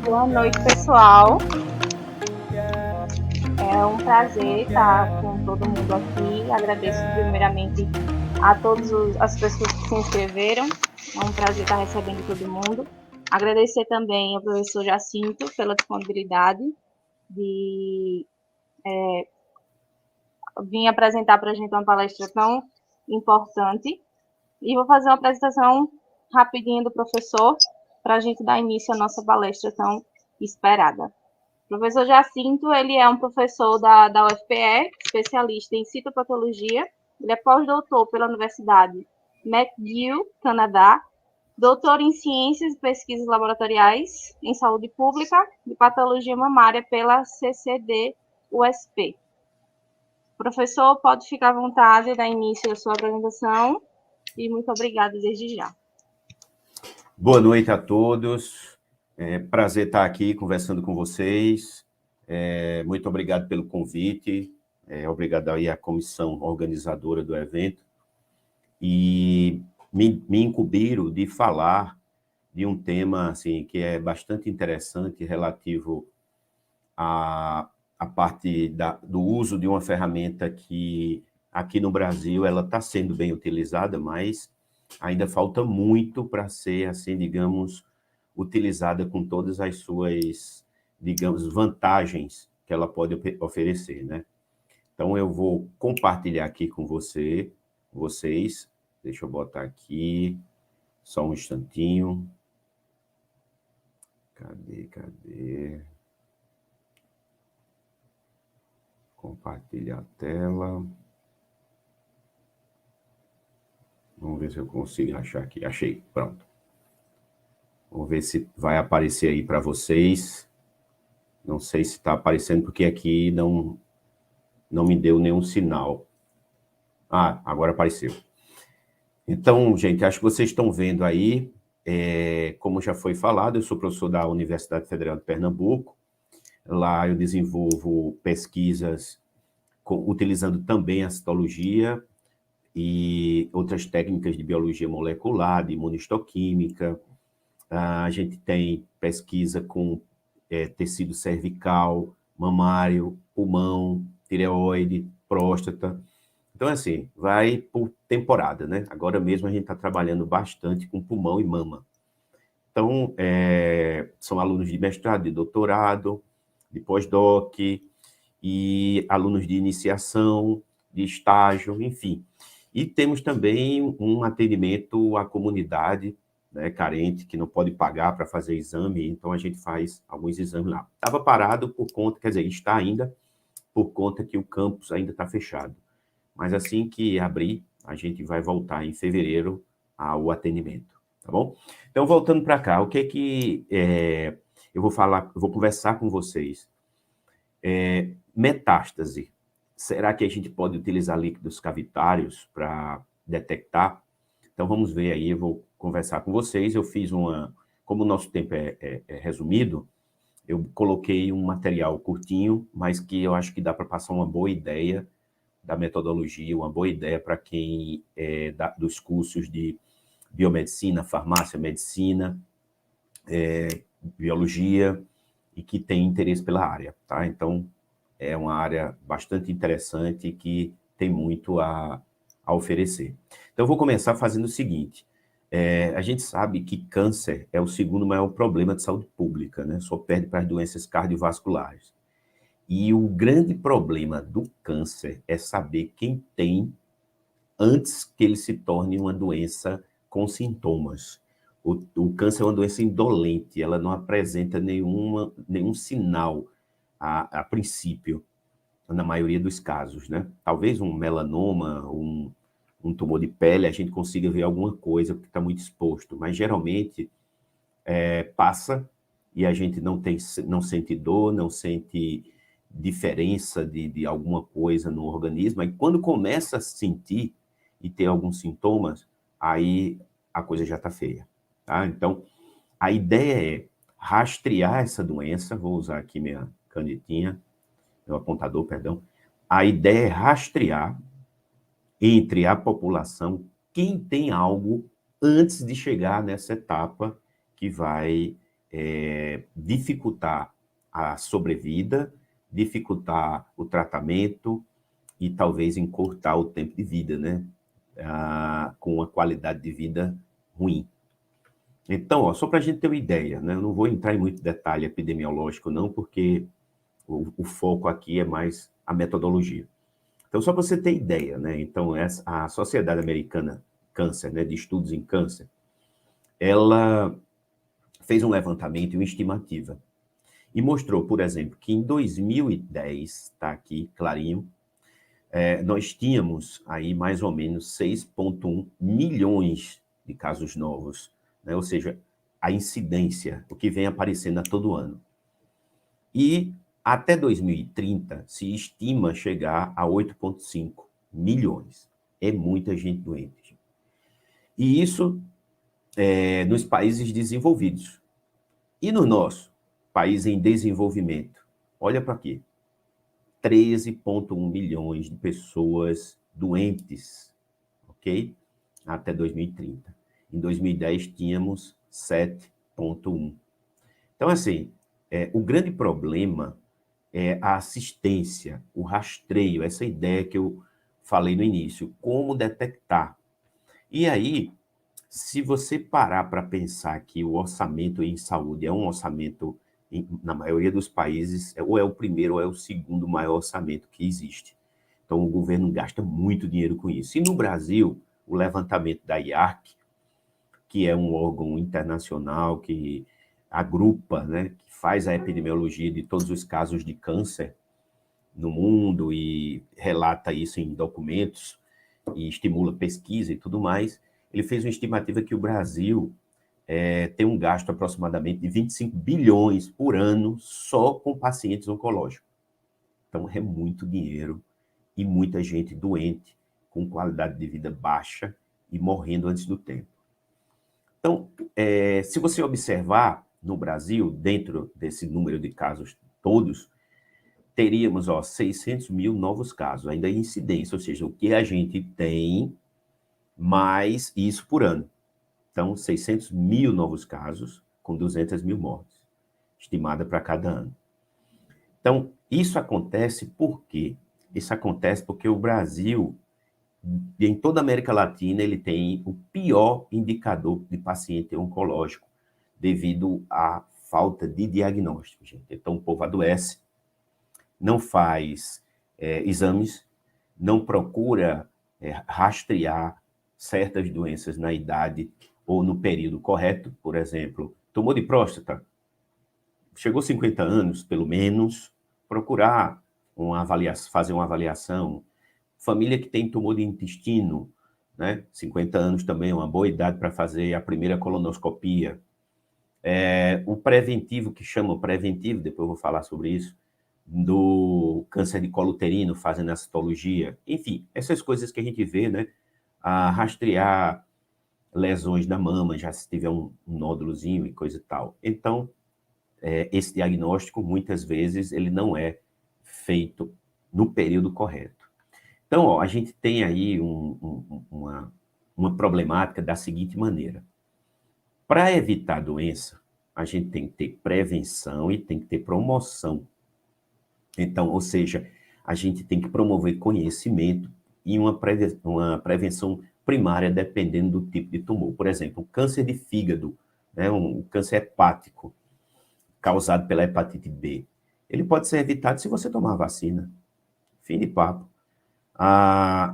Boa noite, pessoal. É um prazer estar com todo mundo aqui. Agradeço primeiramente a todas as pessoas que se inscreveram. É um prazer estar recebendo todo mundo. Agradecer também ao professor Jacinto pela disponibilidade de vir apresentar para a gente uma palestra tão importante. E vou fazer uma apresentação rapidinha do professor para a gente dar início à nossa palestra tão esperada. O professor Jacinto, ele é um professor da UFPE, especialista em citopatologia. Ele é pós-doutor pela Universidade McGill, Canadá, doutor em ciências e pesquisas laboratoriais em saúde pública e patologia mamária pela CCD-USP. O professor pode ficar à vontade dar início à sua apresentação e muito obrigada desde já. Boa noite a todos. É prazer estar aqui conversando com vocês. Muito obrigado pelo convite. Obrigado aí à comissão organizadora do evento. E me incumbiram de falar de um tema assim, que é bastante interessante relativo à parte do uso de uma ferramenta que aqui no Brasil ela está sendo bem utilizada, mas ainda falta muito para ser, assim, digamos, utilizada com todas as suas, digamos, vantagens que ela pode oferecer, né? Então, eu vou compartilhar aqui com vocês. Deixa eu botar aqui, só um instantinho. Cadê? Compartilhar a tela. Vamos ver se eu consigo achar aqui. Achei, pronto. Vamos ver se vai aparecer aí para vocês. Não sei se está aparecendo, porque aqui não me deu nenhum sinal. Ah, agora apareceu. Então, gente, acho que vocês estão vendo aí, como já foi falado, eu sou professor da Universidade Federal de Pernambuco. Lá eu desenvolvo pesquisas utilizando também a citologia e outras técnicas de biologia molecular, de imunistoquímica. A gente tem pesquisa com tecido cervical, mamário, pulmão, tireoide, próstata. Então, assim, vai por temporada, né? Agora mesmo a gente está trabalhando bastante com pulmão e mama. Então, são alunos de mestrado, de doutorado, de pós-doc, e alunos de iniciação, de estágio, enfim. E temos também um atendimento à comunidade, né, carente, que não pode pagar para fazer exame, então a gente faz alguns exames lá. Estava parado por conta, quer dizer, está ainda por conta que o campus ainda está fechado. Mas assim que abrir, a gente vai voltar em fevereiro ao atendimento, tá bom? Então, voltando para cá, o que eu vou falar, eu vou conversar com vocês. Metástase. Será que a gente pode utilizar líquidos cavitários para detectar? Então, vamos ver aí, eu vou conversar com vocês. Eu fiz como o nosso tempo é resumido, eu coloquei um material curtinho, mas que eu acho que dá para passar uma boa ideia da metodologia, uma boa ideia para quem dos cursos de biomedicina, farmácia, medicina, biologia, e que tem interesse pela área, tá? Então, é uma área bastante interessante que tem muito a oferecer. Então, eu vou começar fazendo o seguinte. A gente sabe que câncer é o segundo maior problema de saúde pública, né? Só perde para as doenças cardiovasculares. E o grande problema do câncer é saber quem tem antes que ele se torne uma doença com sintomas. O câncer é uma doença indolente, ela não apresenta nenhum sinal a princípio, na maioria dos casos, né? Talvez um melanoma, um tumor de pele, a gente consiga ver alguma coisa porque está muito exposto, mas geralmente passa e a gente não sente dor, não sente diferença de alguma coisa no organismo, e quando começa a sentir e ter alguns sintomas, aí a coisa já está feia, tá? Então, a ideia é rastrear essa doença, vou usar aqui minha canetinha, meu apontador, perdão. A ideia é rastrear entre a população quem tem algo antes de chegar nessa etapa que vai dificultar a sobrevida, dificultar o tratamento e talvez encurtar o tempo de vida, né? Com uma qualidade de vida ruim. Então, ó, só para a gente ter uma ideia, né? Eu não vou entrar em muito detalhe epidemiológico, não, porque o foco aqui é mais a metodologia. Então, só para você ter ideia, né? Então, a Sociedade Americana Câncer, né, de Estudos em Câncer, ela fez um levantamento e uma estimativa e mostrou, por exemplo, que em 2010, está aqui clarinho, nós tínhamos aí mais ou menos 6,1 milhões de casos novos, né? Ou seja, a incidência, o que vem aparecendo a todo ano. E até 2030 se estima chegar a 8,5 milhões. É muita gente doente. E isso nos países desenvolvidos. E no nosso país em desenvolvimento, olha para aqui, 13,1 milhões de pessoas doentes, ok? Até 2030. Em 2010 tínhamos 7,1. Então, assim, o grande problema é a assistência, o rastreio, essa ideia que eu falei no início, como detectar. E aí, se você parar para pensar que o orçamento em saúde é um orçamento, na maioria dos países, ou é o primeiro ou é o segundo maior orçamento que existe. Então, o governo gasta muito dinheiro com isso. E no Brasil, o levantamento da IARC, que é um órgão internacional que agrupa, né, que faz a epidemiologia de todos os casos de câncer no mundo e relata isso em documentos e estimula pesquisa e tudo mais, ele fez uma estimativa que o Brasil tem um gasto aproximadamente de 25 bilhões por ano só com pacientes oncológicos. Então, é muito dinheiro e muita gente doente, com qualidade de vida baixa e morrendo antes do tempo. Então, se você observar no Brasil, dentro desse número de casos todos, teríamos 600 mil novos casos, ainda em incidência, ou seja, o que a gente tem, mais isso por ano. Então, 600 mil novos casos, com 200 mil mortes, estimada para cada ano. Então, isso acontece por quê? Isso acontece porque o Brasil, em toda a América Latina, ele tem o pior indicador de paciente oncológico, devido à falta de diagnóstico, gente. Então, o povo adoece, não faz exames, não procura rastrear certas doenças na idade ou no período correto. Por exemplo, tumor de próstata, chegou 50 anos, pelo menos, procurar fazer uma avaliação. Família que tem tumor de intestino, né? 50 anos também é uma boa idade para fazer a primeira colonoscopia. O preventivo, que chama o preventivo, depois eu vou falar sobre isso, do câncer de colo uterino, fazendo a citologia. Enfim, essas coisas que a gente vê, né? A rastrear lesões da mama, já se tiver um nódulozinho e coisa e tal. Então, esse diagnóstico, muitas vezes, ele não é feito no período correto. Então, ó, a gente tem aí uma problemática da seguinte maneira. Para evitar a doença, a gente tem que ter prevenção e tem que ter promoção. Então, ou seja, a gente tem que promover conhecimento e uma prevenção primária dependendo do tipo de tumor. Por exemplo, o câncer de fígado, né, um câncer hepático causado pela hepatite B, ele pode ser evitado se você tomar a vacina. Fim de papo.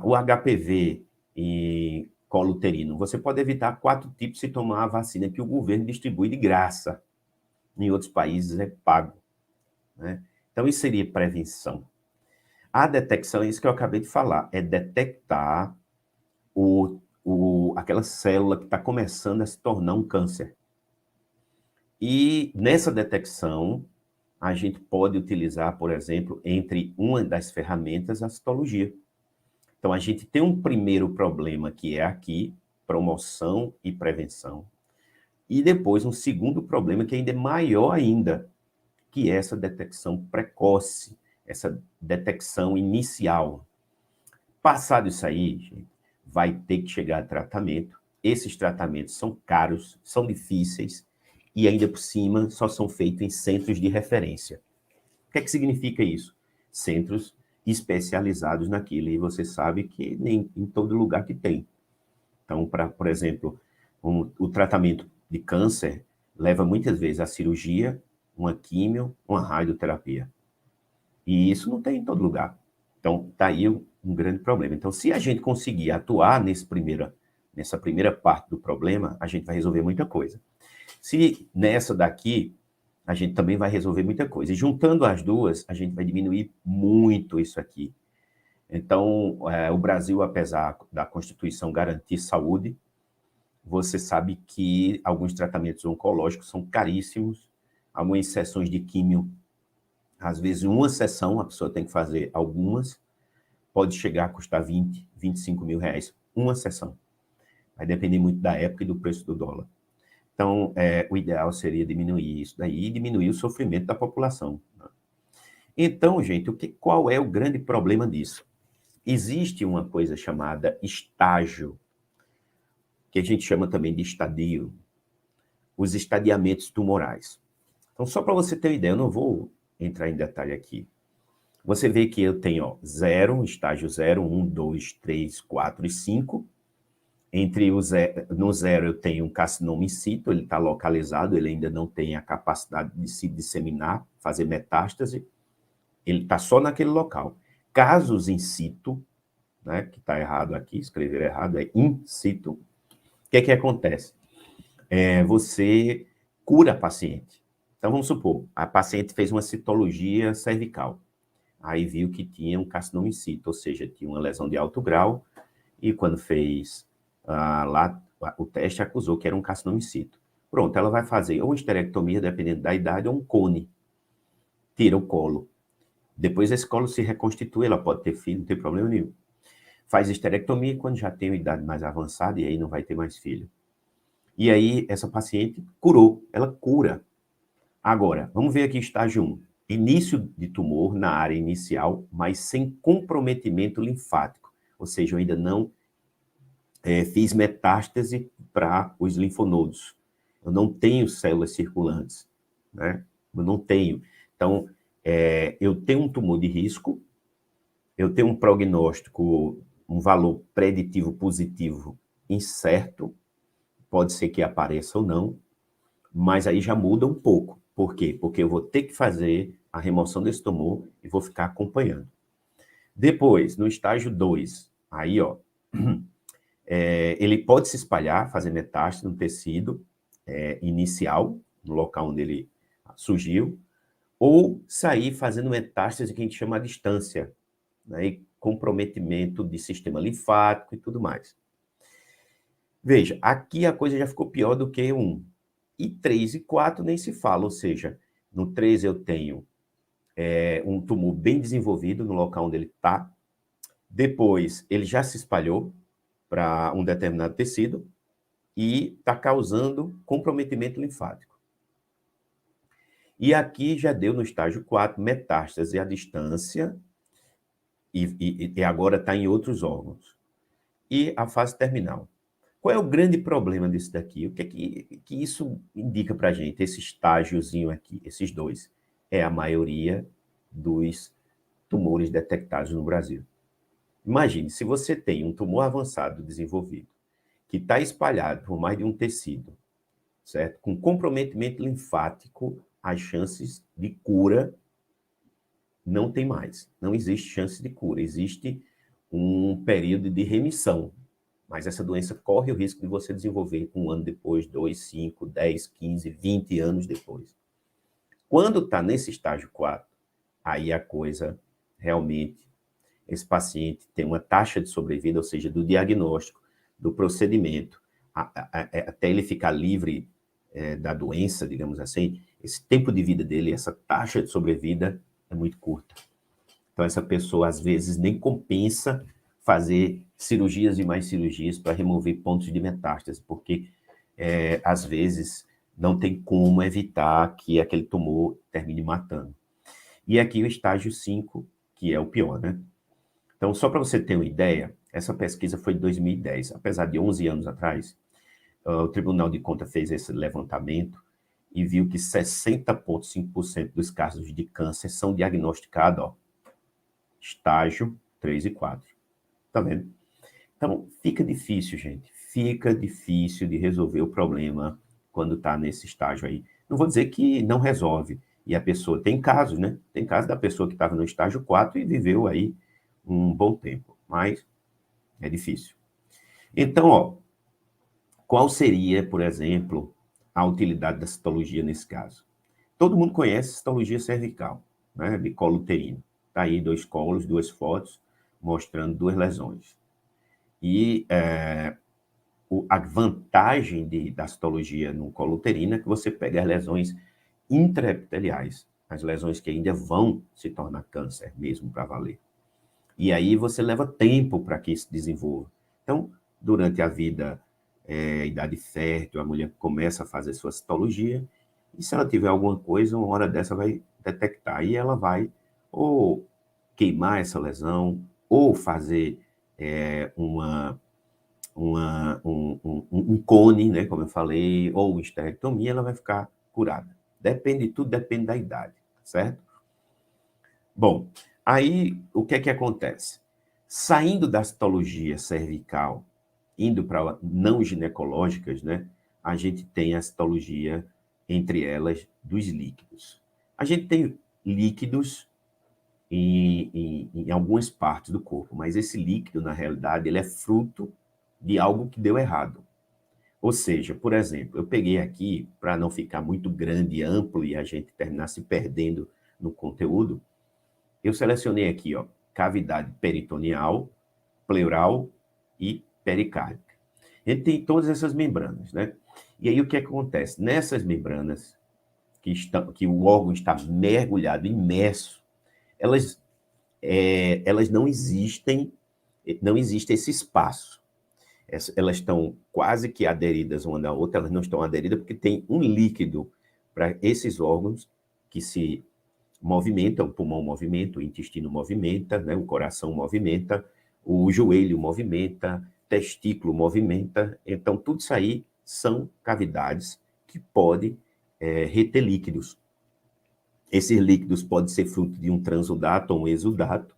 O HPV e colo uterino, você pode evitar 4 tipos se tomar a vacina que o governo distribui de graça. Em outros países é pago, né? Então, isso seria prevenção. A detecção é isso que eu acabei de falar, é detectar aquela célula que está começando a se tornar um câncer. E nessa detecção, a gente pode utilizar, por exemplo, entre uma das ferramentas, a citologia. Então, a gente tem um primeiro problema que é aqui, promoção e prevenção. E depois um segundo problema que ainda é maior ainda, que é essa detecção precoce, essa detecção inicial. Passado isso aí, gente, vai ter que chegar a tratamento. Esses tratamentos são caros, são difíceis e ainda por cima só são feitos em centros de referência. O que é que significa isso? Centros especializados naquilo, e você sabe que nem em todo lugar que tem. Então, por exemplo, o tratamento de câncer leva muitas vezes a cirurgia, uma químio, uma radioterapia. E isso não tem em todo lugar. Então, está aí um grande problema. Então, se a gente conseguir atuar nessa primeira parte do problema, a gente vai resolver muita coisa. Se nessa daqui, a gente também vai resolver muita coisa. E juntando as duas, a gente vai diminuir muito isso aqui. Então, o Brasil, apesar da Constituição garantir saúde, você sabe que alguns tratamentos oncológicos são caríssimos, algumas sessões de químio, às vezes uma sessão, a pessoa tem que fazer algumas, pode chegar a custar 20, 25 mil reais, uma sessão. Vai depender muito da época e do preço do dólar. Então, o ideal seria diminuir isso daí e diminuir o sofrimento da população. Então, gente, qual é o grande problema disso? Existe uma coisa chamada estágio, que a gente chama também de estadio, os estadiamentos tumorais. Então, só para você ter uma ideia, eu não vou entrar em detalhe aqui. Você vê que eu tenho 0, estágio 0, 1, 2, 3, 4 e 5. No 0 eu tenho um carcinoma in situ, ele está localizado, ele ainda não tem a capacidade de se disseminar, fazer metástase, ele está só naquele local. Casos in situ, né, que está errado aqui, escrever errado, é in situ. O que é que acontece? Você cura a paciente. Então, vamos supor, a paciente fez uma citologia cervical, aí viu que tinha um carcinoma in situ, ou seja, tinha uma lesão de alto grau, e quando fez lá o teste, acusou que era um carcinoma in situ. Pronto, ela vai fazer ou uma esterectomia, dependendo da idade, ou um cone. Tira o colo. Depois esse colo se reconstitui, ela pode ter filho, não tem problema nenhum. Faz esterectomia quando já tem uma idade mais avançada, e aí não vai ter mais filho. E aí, essa paciente curou, ela cura. Agora, vamos ver aqui estágio 1. Início de tumor na área inicial, mas sem comprometimento linfático. Ou seja, eu ainda não fiz metástase para os linfonodos. Eu não tenho células circulantes, né? Eu não tenho. Então, eu tenho um tumor de risco, eu tenho um prognóstico, um valor preditivo positivo incerto, pode ser que apareça ou não, mas aí já muda um pouco. Por quê? Porque eu vou ter que fazer a remoção desse tumor e vou ficar acompanhando. Depois, no estágio 2, aí, ó, ele pode se espalhar, fazer metástase no tecido inicial, no local onde ele surgiu, ou sair fazendo metástase que a gente chama à distância, né, e comprometimento de sistema linfático e tudo mais. Veja, aqui a coisa já ficou pior do que 1. E 3 e 4 nem se fala, ou seja, no 3 eu tenho um tumor bem desenvolvido no local onde ele está, depois ele já se espalhou para um determinado tecido e está causando comprometimento linfático. E aqui já deu no estágio 4 metástase à distância e agora está em outros órgãos. E a fase terminal. Qual é o grande problema disso daqui? O que é que isso indica para a gente, esse estágiozinho aqui, esses dois? É a maioria dos tumores detectados no Brasil. Imagine, se você tem um tumor avançado desenvolvido, que está espalhado por mais de um tecido, certo? Com comprometimento linfático, as chances de cura não tem mais. Não existe chance de cura. Existe um período de remissão. Mas essa doença corre o risco de você desenvolver 1 ano depois, 2, 5, 10, 15, 20 anos depois. Quando está nesse estágio 4, aí a coisa realmente, esse paciente tem uma taxa de sobrevida, ou seja, do diagnóstico, do procedimento, até ele ficar livre da doença, digamos assim, esse tempo de vida dele, essa taxa de sobrevida é muito curta. Então, essa pessoa, às vezes, nem compensa fazer cirurgias e mais cirurgias para remover pontos de metástase, porque, às vezes, não tem como evitar que aquele tumor termine matando. E aqui o estágio 5, que é o pior, né? Então, só para você ter uma ideia, essa pesquisa foi de 2010, apesar de 11 anos atrás, o Tribunal de Contas fez esse levantamento e viu que 60,5% dos casos de câncer são diagnosticados, ó, estágio 3 e 4. Tá vendo? Então, fica difícil, gente. Fica difícil de resolver o problema quando está nesse estágio aí. Não vou dizer que não resolve. E a pessoa, tem casos, né? Tem casos da pessoa que estava no estágio 4 e viveu aí um bom tempo. Mas é difícil. Então, ó, qual seria, por exemplo, a utilidade da citologia nesse caso? Todo mundo conhece citologia cervical, né? De colo uterino. Está aí 2 colos, 2 fotos, mostrando 2 lesões. E a vantagem da citologia no colo uterino é que você pega as lesões intraepiteliais, as lesões que ainda vão se tornar câncer mesmo para valer. E aí você leva tempo para que isso desenvolva. Então, durante a vida, idade fértil, a mulher começa a fazer sua citologia, e se ela tiver alguma coisa, uma hora dessa vai detectar, e ela vai ou queimar essa lesão, ou fazer um cone, né, como eu falei, ou esterectomia, ela vai ficar curada. Depende de tudo, depende da idade, certo? Bom, aí o que é que acontece? Saindo da citologia cervical, indo para não ginecológicas, né, a gente tem a citologia, entre elas, dos líquidos. A gente tem líquidos em algumas partes do corpo, mas esse líquido, na realidade, ele é fruto de algo que deu errado. Ou seja, por exemplo, eu peguei aqui, para não ficar muito grande e amplo e a gente terminar se perdendo no conteúdo, eu selecionei aqui, ó, cavidade peritoneal, pleural e pericárdica. A gente tem todas essas membranas, né? E aí o que acontece? Nessas membranas, que o órgão está mergulhado, imerso, elas não existem, não existe esse espaço. Elas estão quase que aderidas uma da outra, elas não estão aderidas porque tem um líquido para esses órgãos que se movimentam, o pulmão movimenta, o intestino movimenta, né, o coração movimenta, o joelho movimenta, testículo movimenta. Então, tudo isso aí são cavidades que podem reter líquidos. Esses líquidos podem ser fruto de um transudato ou um exudato,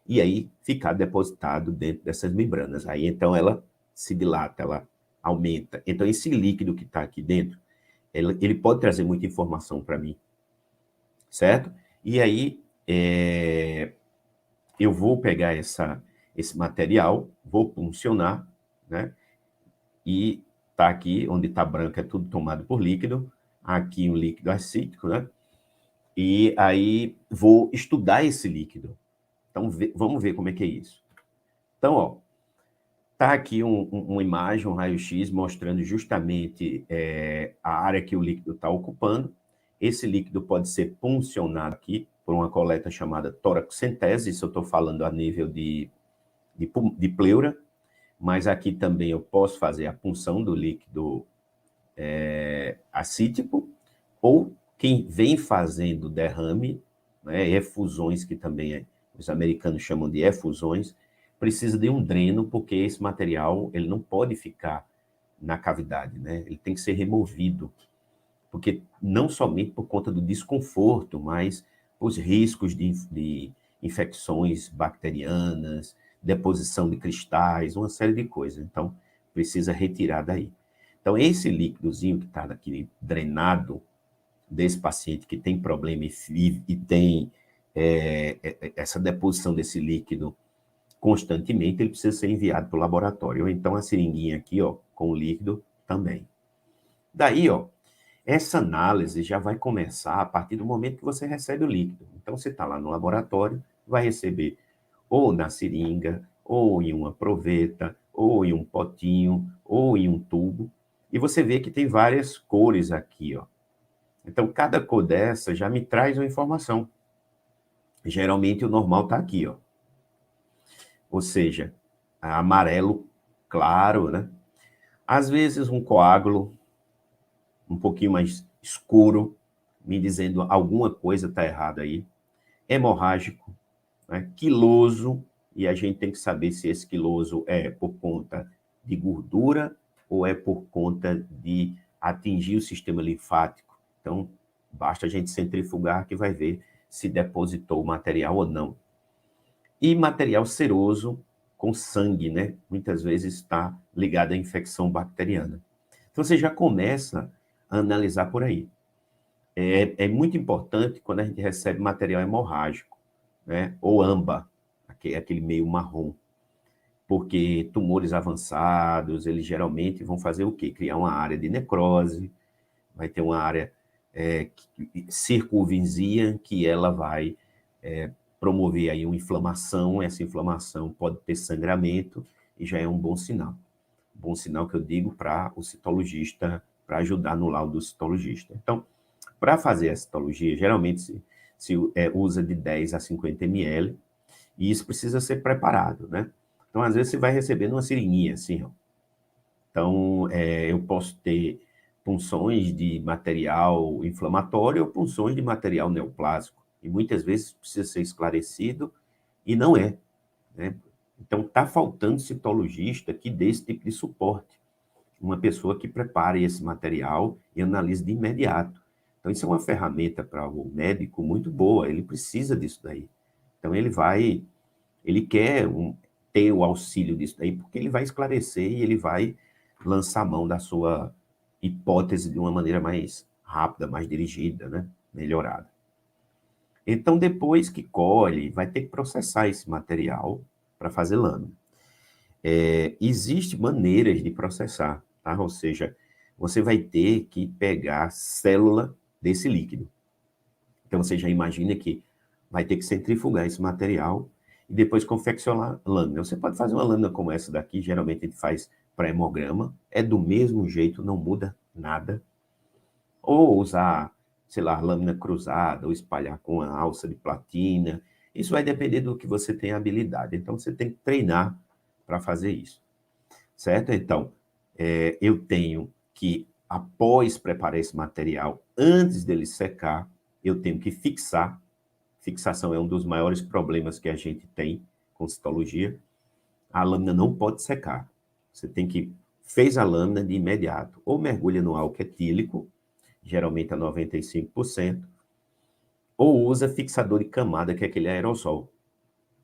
e aí ficar depositado dentro dessas membranas. Aí, então, ela se dilata, ela aumenta. Então, esse líquido que está aqui dentro, ele pode trazer muita informação para mim, certo? E aí, eu vou pegar esse material, vou puncionar, né? E tá aqui, onde está branco, é tudo tomado por líquido. Aqui um líquido acítico, né? E aí vou estudar esse líquido. Então, vamos ver como é que é isso. Então, ó, tá aqui uma imagem, um raio-x, mostrando justamente a área que o líquido está ocupando. Esse líquido pode ser puncionado aqui por uma coleta chamada toracocentese, isso eu estou falando a nível de pleura, mas aqui também eu posso fazer a punção do líquido acítico, ou quem vem fazendo derrame, né, efusões, que também os americanos chamam de efusões, precisa de um dreno, porque esse material ele não pode ficar na cavidade, né? Ele tem que ser removido, porque não somente por conta do desconforto, mas os riscos de infecções bacterianas, deposição de cristais, uma série de coisas. Então, precisa retirar daí. Então, esse líquidozinho que está aqui drenado desse paciente que tem problema e tem essa deposição desse líquido constantemente, ele precisa ser enviado para o laboratório. Ou então a seringuinha aqui, ó, com o líquido também. Daí, ó, essa análise já vai começar a partir do momento que você recebe o líquido. Então, você está lá no laboratório, vai receber ou na seringa, ou em uma proveta, ou em um potinho, ou em um tubo. E você vê que tem várias cores aqui, ó. Então, cada cor dessa já me traz uma informação. Geralmente, o normal está aqui, ó. Ou seja, amarelo claro, né? Às vezes, um coágulo um pouquinho mais escuro, me dizendo alguma coisa está errada aí. Hemorrágico, né? Quiloso, e a gente tem que saber se esse quiloso é por conta de gordura ou é por conta de atingir o sistema linfático. Então, basta a gente centrifugar que vai ver se depositou o material ou não. E material seroso com sangue, né? Muitas vezes está ligado à infecção bacteriana. Então, você já começa a analisar por aí. É muito importante quando a gente recebe material hemorrágico, né? Ou AMBA, aquele meio marrom. Porque tumores avançados, eles geralmente vão fazer o quê? Criar uma área de necrose, vai ter uma área circunvizinha que ela vai promover aí uma inflamação, essa inflamação pode ter sangramento e já é um bom sinal. Bom sinal que eu digo para o citologista, para ajudar no laudo do citologista. Então, para fazer a citologia, geralmente se usa de 10 a 50 ml, e isso precisa ser preparado, né? Então, às vezes, você vai recebendo uma seringuinha, assim, ó. Então, eu posso ter punções de material inflamatório ou punções de material neoplásico. E muitas vezes precisa ser esclarecido e não é, né? Então, está faltando citologista que dê esse tipo de suporte. Uma pessoa que prepare esse material e analise de imediato. Então, isso é uma ferramenta para o médico muito boa, ele precisa disso daí. Então, ele quer ter o auxílio disso daí, porque ele vai esclarecer e ele vai lançar a mão da sua hipótese de uma maneira mais rápida, mais dirigida, né? Melhorada. Então, depois que colhe, vai ter que processar esse material para fazer lâmina. Existem maneiras de processar, tá? Ou seja, você vai ter que pegar célula desse líquido. Então, você já imagina que vai ter que centrifugar esse material e depois confeccionar lâmina. Você pode fazer uma lâmina como essa daqui, geralmente a gente faz para hemograma, é do mesmo jeito, não muda nada. Ou usar, sei lá, lâmina cruzada, ou espalhar com uma alça de platina. Isso vai depender do que você tem habilidade. Então, você tem que treinar para fazer isso, certo? Então, eu tenho que, após preparar esse material, antes dele secar, eu tenho que fixar. Fixação é um dos maiores problemas que a gente tem com citologia. A lâmina não pode secar. Você tem que, fez a lâmina de imediato, ou mergulha no álcool etílico, geralmente a 95%, ou usa fixador de camada, que é aquele aerosol,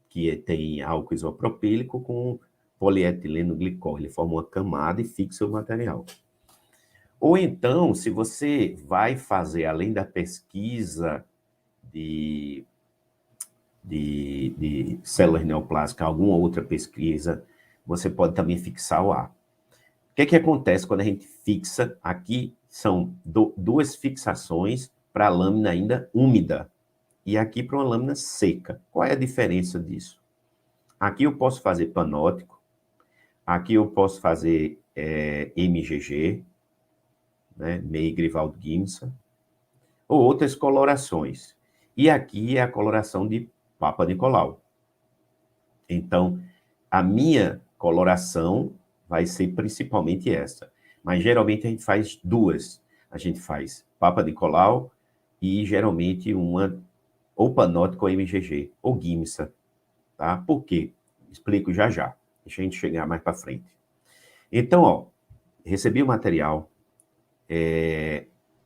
que tem álcool isopropílico com polietileno glicol. Ele forma uma camada e fixa o material. Ou então, se você vai fazer, além da pesquisa de células neoplásicas, alguma outra pesquisa, você pode também fixar o ar. O que acontece quando a gente fixa? Aqui são duas fixações para a lâmina ainda úmida e aqui para uma lâmina seca. Qual é a diferença disso? Aqui eu posso fazer panótico, aqui eu posso fazer MGG, né, May-Grivald-Giemsa, ou outras colorações. E aqui é a coloração de Papa Nicolau. Então, a minha coloração vai ser principalmente essa. Mas geralmente a gente faz duas. A gente faz Papa Nicolau e geralmente uma ou panótico ou MGG, ou Giemsa. Tá? Por quê? Explico já já. Deixa a gente chegar mais para frente. Então, ó, recebi o material,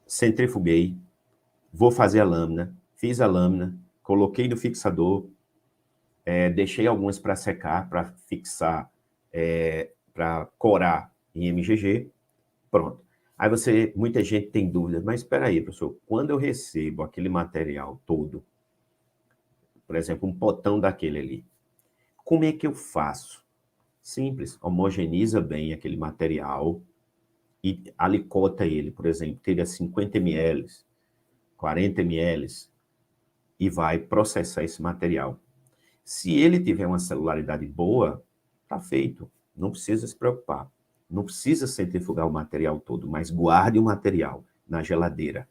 centrifuguei, vou fazer a lâmina, fiz a lâmina, coloquei no fixador, deixei algumas para secar, para fixar, para corar em MGG, pronto. Aí muita gente tem dúvidas, mas espera aí, professor, quando eu recebo aquele material todo, por exemplo, um potão daquele ali, como é que eu faço? Simples, homogeneiza bem aquele material e alicota ele, por exemplo, tira 50 ml, 40 ml e vai processar esse material. Se ele tiver uma celularidade boa, está feito. Não precisa se preocupar. Não precisa centrifugar o material todo, mas guarde o material na geladeira.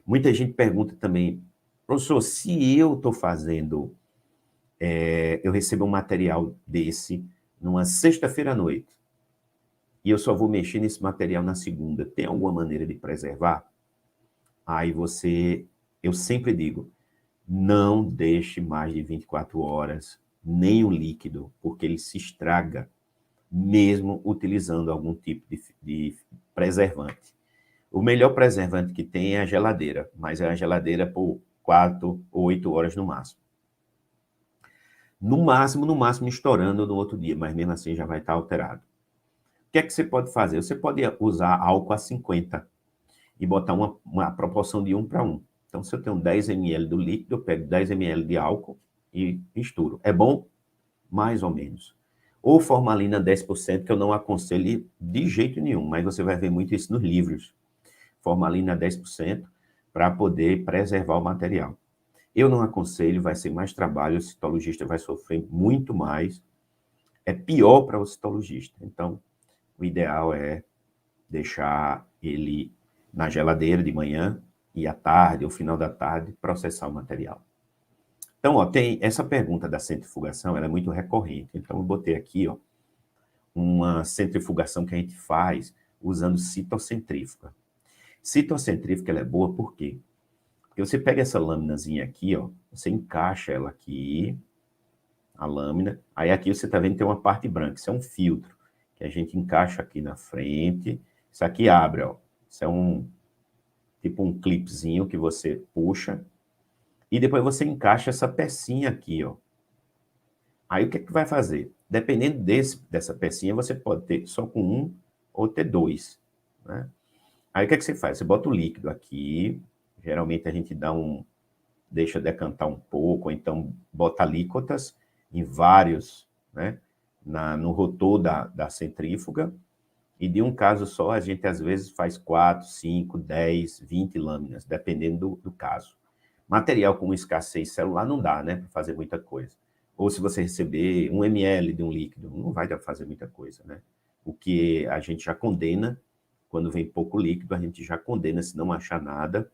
Muita gente pergunta também, professor, se eu estou fazendo, eu recebo um material desse numa sexta-feira à noite, e eu só vou mexer nesse material na segunda, tem alguma maneira de preservar? Aí eu sempre digo, não deixe mais de 24 horas nem o líquido, porque ele se estraga, mesmo utilizando algum tipo de preservante. O melhor preservante que tem é a geladeira, mas é a geladeira por 4 ou 8 horas no máximo. No máximo, estourando no outro dia, mas mesmo assim já vai estar alterado. O que é que você pode fazer? Você pode usar álcool a 50 e botar uma proporção de 1 para 1. Então, se eu tenho 10 ml do líquido, eu pego 10 ml de álcool e misturo. É bom? Mais ou menos. Ou formalina 10%, que eu não aconselho de jeito nenhum, mas você vai ver muito isso nos livros. Formalina 10% para poder preservar o material. Eu não aconselho, vai ser mais trabalho, o citologista vai sofrer muito mais. É pior para o citologista. Então, o ideal é deixar ele na geladeira de manhã e à tarde, ou final da tarde, processar o material. Então, ó, tem essa pergunta da centrifugação, ela é muito recorrente. Então, eu botei aqui, ó, uma centrifugação que a gente faz usando citocentrífuga. Citocentrífuga, ela é boa por quê? Porque você pega essa lâminazinha aqui, ó, você encaixa ela aqui, a lâmina, aí aqui você está vendo que tem uma parte branca, isso é um filtro, que a gente encaixa aqui na frente, isso aqui abre, ó, isso é tipo um clipezinho que você puxa, e depois você encaixa essa pecinha aqui, ó. Aí o que é que vai fazer? Dependendo dessa pecinha, você pode ter só com um ou ter dois, né? Aí o que é que você faz? Você bota o líquido aqui, geralmente a gente deixa decantar um pouco, ou então bota alíquotas em vários, né, no rotor da centrífuga, e de um caso só, a gente às vezes faz 4, 5, 10, 20 lâminas, dependendo do caso. Material com escassez celular não dá, né, para fazer muita coisa. Ou se você receber 1 ml de um líquido, não vai dar para fazer muita coisa, né? O que a gente já condena, quando vem pouco líquido, a gente já condena, se não achar nada,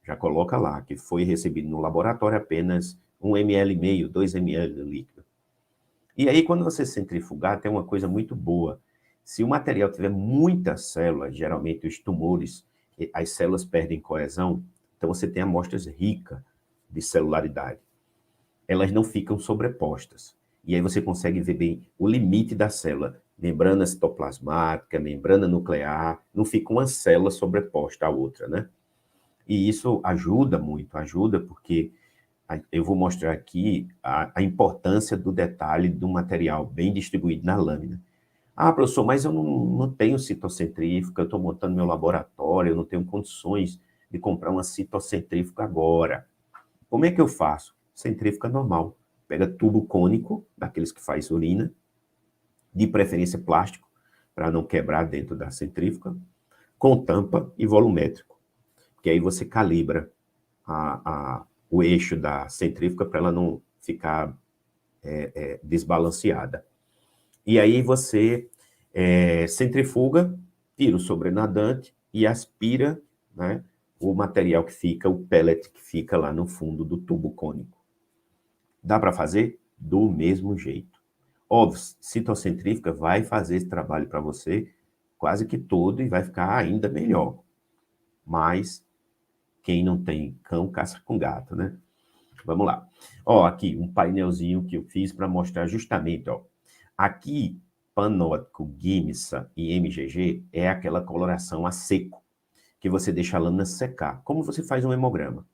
já coloca lá, que foi recebido no laboratório apenas 1,5 ml, 2 ml de líquido. E aí, quando você centrifugar, tem uma coisa muito boa. Se o material tiver muitas células, geralmente os tumores, as células perdem coesão, então você tem amostras ricas de celularidade. Elas não ficam sobrepostas. E aí você consegue ver bem o limite da célula. Membrana citoplasmática, membrana nuclear, não fica uma célula sobreposta à outra, né? E isso ajuda muito, ajuda porque eu vou mostrar aqui a importância do detalhe do material bem distribuído na lâmina. Ah, professor, mas eu não tenho citocentrífuga, eu estou montando meu laboratório, eu não tenho condições de comprar uma citocentrífuga agora. Como é que eu faço? Centrífuga normal. Pega tubo cônico, daqueles que faz urina, de preferência plástico, para não quebrar dentro da centrífuga, com tampa e volumétrico, que aí você calibra o eixo da centrífuga para ela não ficar desbalanceada. E aí você centrifuga, tira o sobrenadante e aspira, né, o material que fica, o pellet que fica lá no fundo do tubo cônico. Dá para fazer? Do mesmo jeito. Óbvio, citocentrífuga vai fazer esse trabalho para você quase que todo e vai ficar ainda melhor. Mas quem não tem cão, caça com gato, né? Vamos lá. Ó, aqui, um painelzinho que eu fiz para mostrar justamente, ó. Aqui, Panóptico, Giemsa e MGG é aquela coloração a seco, que você deixa a lâmina secar. Como você faz um hemograma?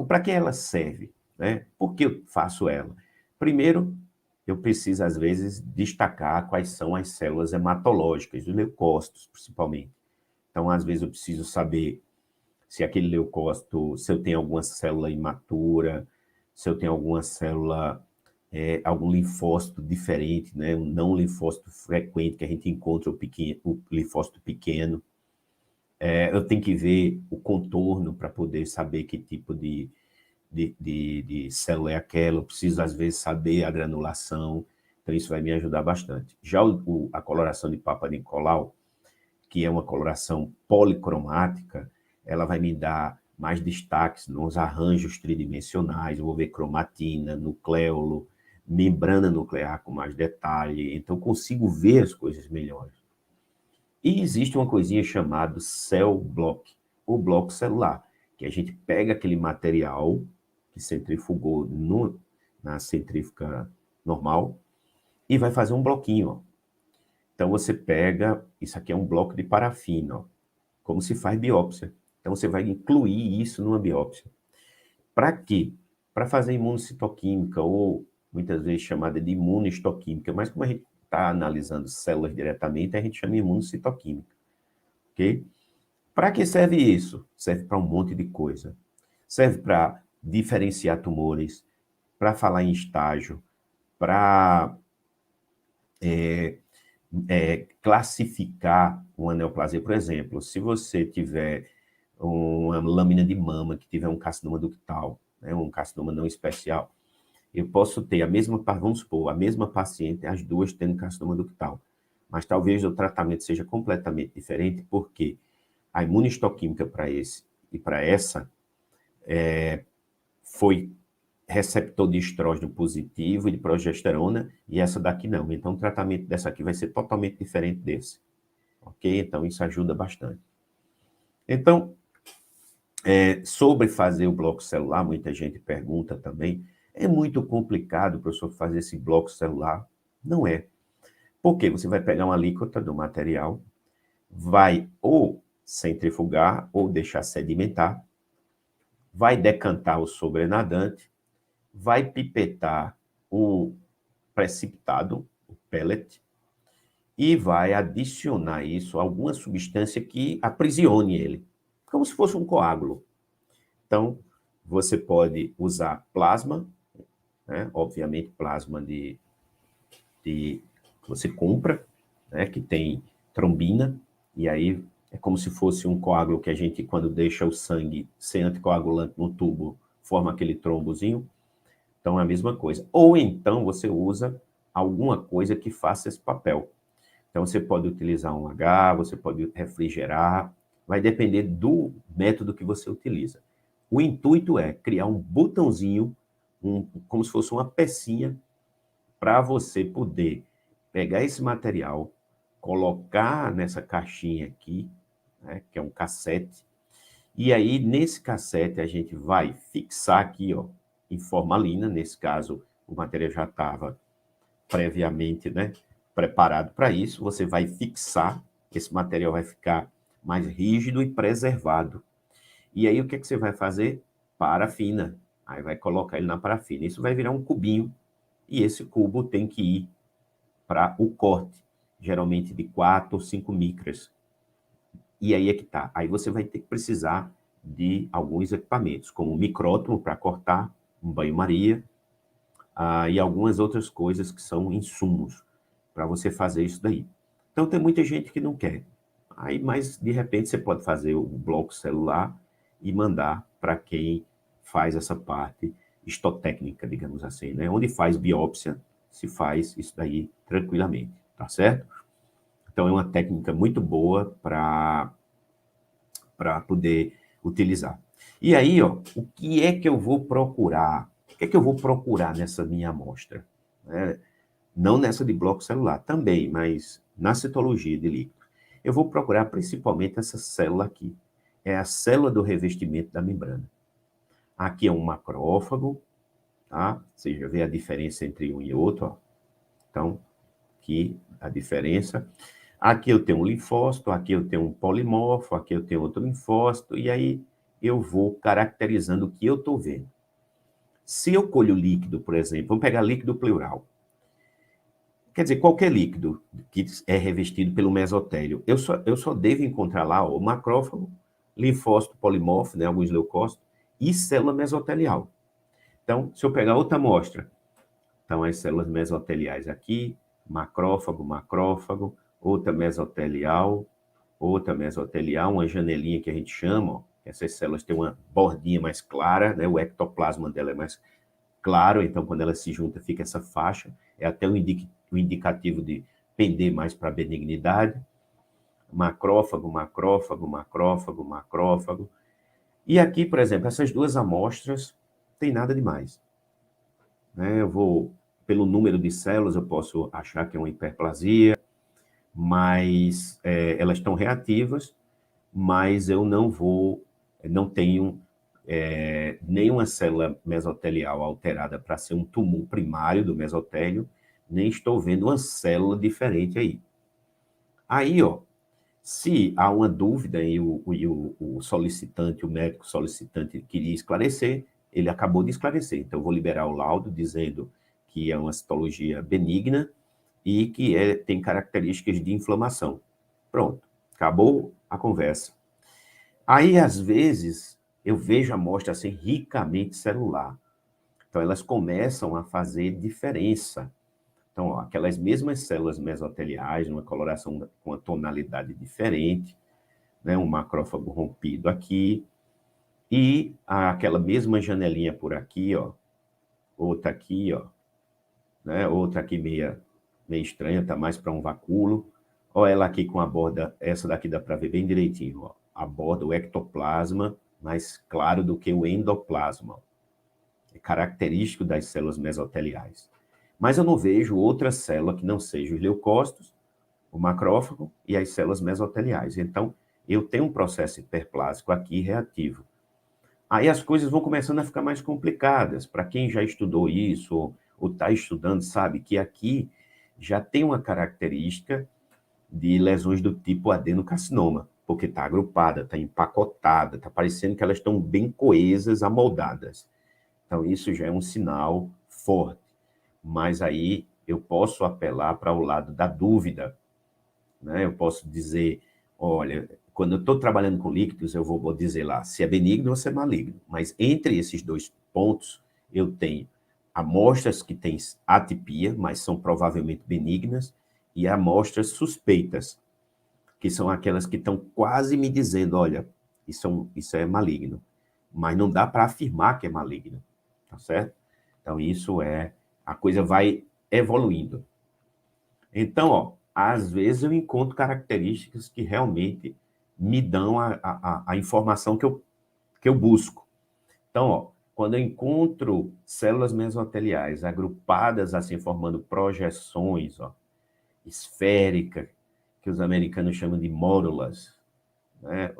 Para que ela serve? Né? Por que eu faço ela? Primeiro, eu preciso, às vezes, destacar quais são as células hematológicas, os leucócitos, principalmente. Então, às vezes, eu preciso saber se aquele leucócito, se eu tenho alguma célula imatura, se eu tenho alguma célula, algum linfócito diferente, né? Um não linfócito frequente, que a gente encontra o linfócito pequeno. Eu tenho que ver o contorno para poder saber que tipo de célula é aquela, eu preciso, às vezes, saber a granulação, então isso vai me ajudar bastante. Já a coloração de Papa Nicolau, que é uma coloração policromática, ela vai me dar mais destaques nos arranjos tridimensionais, eu vou ver cromatina, nucleolo, membrana nuclear com mais detalhe, então consigo ver as coisas melhores. E existe uma coisinha chamada cell block, o bloco celular, que a gente pega aquele material que centrifugou na centrífuga normal e vai fazer um bloquinho, ó. Então, você pega, isso aqui é um bloco de parafina, ó. como se faz biópsia. Então, você vai incluir isso numa biópsia. Para quê? Para fazer imunocitoquímica, ou muitas vezes chamada de imunohistoquímica, mas como a gente está analisando células diretamente, a gente chama de imunocitoquímica. Ok? Para que serve isso? Serve para um monte de coisa. Serve para diferenciar tumores, para falar em estágio, para classificar uma neoplasia. Por exemplo, se você tiver uma lâmina de mama que tiver um carcinoma ductal, né, um carcinoma não especial, eu posso ter a mesma, vamos supor, a mesma paciente, as duas tendo carcinoma ductal, mas talvez o tratamento seja completamente diferente, porque a imunohistoquímica para esse e para essa foi receptor de estrógeno positivo e de progesterona, e essa daqui não. Então, o tratamento dessa aqui vai ser totalmente diferente desse. Ok? Então, isso ajuda bastante. Então, sobre fazer o bloco celular, muita gente pergunta também, é muito complicado, professor, fazer esse bloco celular? Não é. Porque você vai pegar uma alíquota do material, vai ou centrifugar ou deixar sedimentar, vai decantar o sobrenadante, vai pipetar o precipitado, o pellet, e vai adicionar isso a alguma substância que aprisione ele, como se fosse um coágulo. Então, você pode usar plasma, né? Obviamente plasma que você compra, né? Que tem trombina, e aí é como se fosse um coágulo que a gente, quando deixa o sangue sem anticoagulante no tubo, forma aquele trombozinho. Então, é a mesma coisa. Ou então, você usa alguma coisa que faça esse papel. Então, você pode utilizar um H, você pode refrigerar, vai depender do método que você utiliza. O intuito é criar um botãozinho, como se fosse uma pecinha, para você poder pegar esse material, colocar nessa caixinha aqui, né, que é um cassete, e aí, nesse cassete, a gente vai fixar aqui, ó, em formalina. Nesse caso, o material já estava previamente, né, preparado para isso. Você vai fixar, esse material vai ficar mais rígido e preservado. E aí, o que você vai fazer? Parafina. Aí vai colocar ele na parafina. Isso vai virar um cubinho, e esse cubo tem que ir para o corte, geralmente de 4 ou 5 micras. E aí é que tá. Aí você vai ter que precisar de alguns equipamentos, como um micrótomo para cortar, um banho-maria, e algumas outras coisas que são insumos para você fazer isso daí. Então, tem muita gente que não quer. Aí, mas, de repente, você pode fazer o bloco celular e mandar para quem faz essa parte histotécnica, digamos assim, né? Onde faz biópsia, se faz isso daí tranquilamente, tá certo? Então, é uma técnica muito boa para poder utilizar. E aí, ó, o que é que eu vou procurar? O que é que eu vou procurar nessa minha amostra? Não nessa de bloco celular, também, mas na citologia de líquido. Eu vou procurar principalmente essa célula aqui. É a célula do revestimento da membrana. Aqui é um macrófago, tá? Você já vê a diferença entre um e outro, ó. Então, aqui a diferença. Aqui eu tenho um linfócito, aqui eu tenho um polimorfo, aqui eu tenho outro linfócito, e aí eu vou caracterizando o que eu estou vendo. Se eu colho líquido, por exemplo, vamos pegar líquido pleural. Quer dizer, qualquer líquido que é revestido pelo mesotélio, eu só devo encontrar lá o macrófago, linfócito polimorfo, né, alguns leucócitos, e célula mesotelial. Então, se eu pegar outra amostra, então as células mesoteliais aqui, macrófago, outra mesotelial, uma janelinha que a gente chama, ó, essas células têm uma bordinha mais clara, né, o ectoplasma dela é mais claro, então quando ela se junta fica essa faixa, é até um indicativo de pender mais para a benignidade, macrófago. E aqui, por exemplo, essas duas amostras, não tem nada demais. Né? Eu vou, pelo número de células, eu posso achar que é uma hiperplasia, mas elas estão reativas, mas eu não tenho nenhuma célula mesotelial alterada para ser um tumor primário do mesotélio, nem estou vendo uma célula diferente aí. Aí, ó, Se há uma dúvida e o solicitante, o médico solicitante queria esclarecer, ele acabou de esclarecer. Então, eu vou liberar o laudo dizendo que é uma citologia benigna e que tem características de inflamação. Pronto, acabou a conversa. Aí, às vezes, eu vejo a amostra assim ricamente celular. Então, elas começam a fazer diferença. Então, ó, aquelas mesmas células mesoteliais, uma coloração com uma tonalidade diferente, né, um macrófago rompido aqui, e aquela mesma janelinha por aqui, ó, outra aqui, ó, né, outra aqui meio estranha, tá mais para um vacúolo. Ó, ela aqui com a borda, essa daqui dá para ver bem direitinho, ó, a borda, o ectoplasma, mais claro do que o endoplasma. É característico das células mesoteliais. Mas eu não vejo outra célula que não seja os leucócitos, o macrófago e as células mesoteliais. Então, eu tenho um processo hiperplásico aqui reativo. Aí as coisas vão começando a ficar mais complicadas. Para quem já estudou isso ou está estudando, sabe que aqui já tem uma característica de lesões do tipo adenocarcinoma, porque está agrupada, está empacotada, está parecendo que elas estão bem coesas, amoldadas. Então, isso já é um sinal forte. Mas aí eu posso apelar para o lado da dúvida, né? Eu posso dizer, olha, quando eu estou trabalhando com líquidos, eu vou dizer lá se é benigno ou se é maligno. Mas entre esses dois pontos, eu tenho amostras que têm atipia, mas são provavelmente benignas, e amostras suspeitas, que são aquelas que estão quase me dizendo, olha, isso é maligno. Mas não dá para afirmar que é maligno, tá certo? Então, a coisa vai evoluindo. Então, ó, às vezes eu encontro características que realmente me dão a informação que eu busco. Então, ó, quando eu encontro células mesoteliais agrupadas assim, formando projeções, ó, esféricas, que os americanos chamam de módulas, né?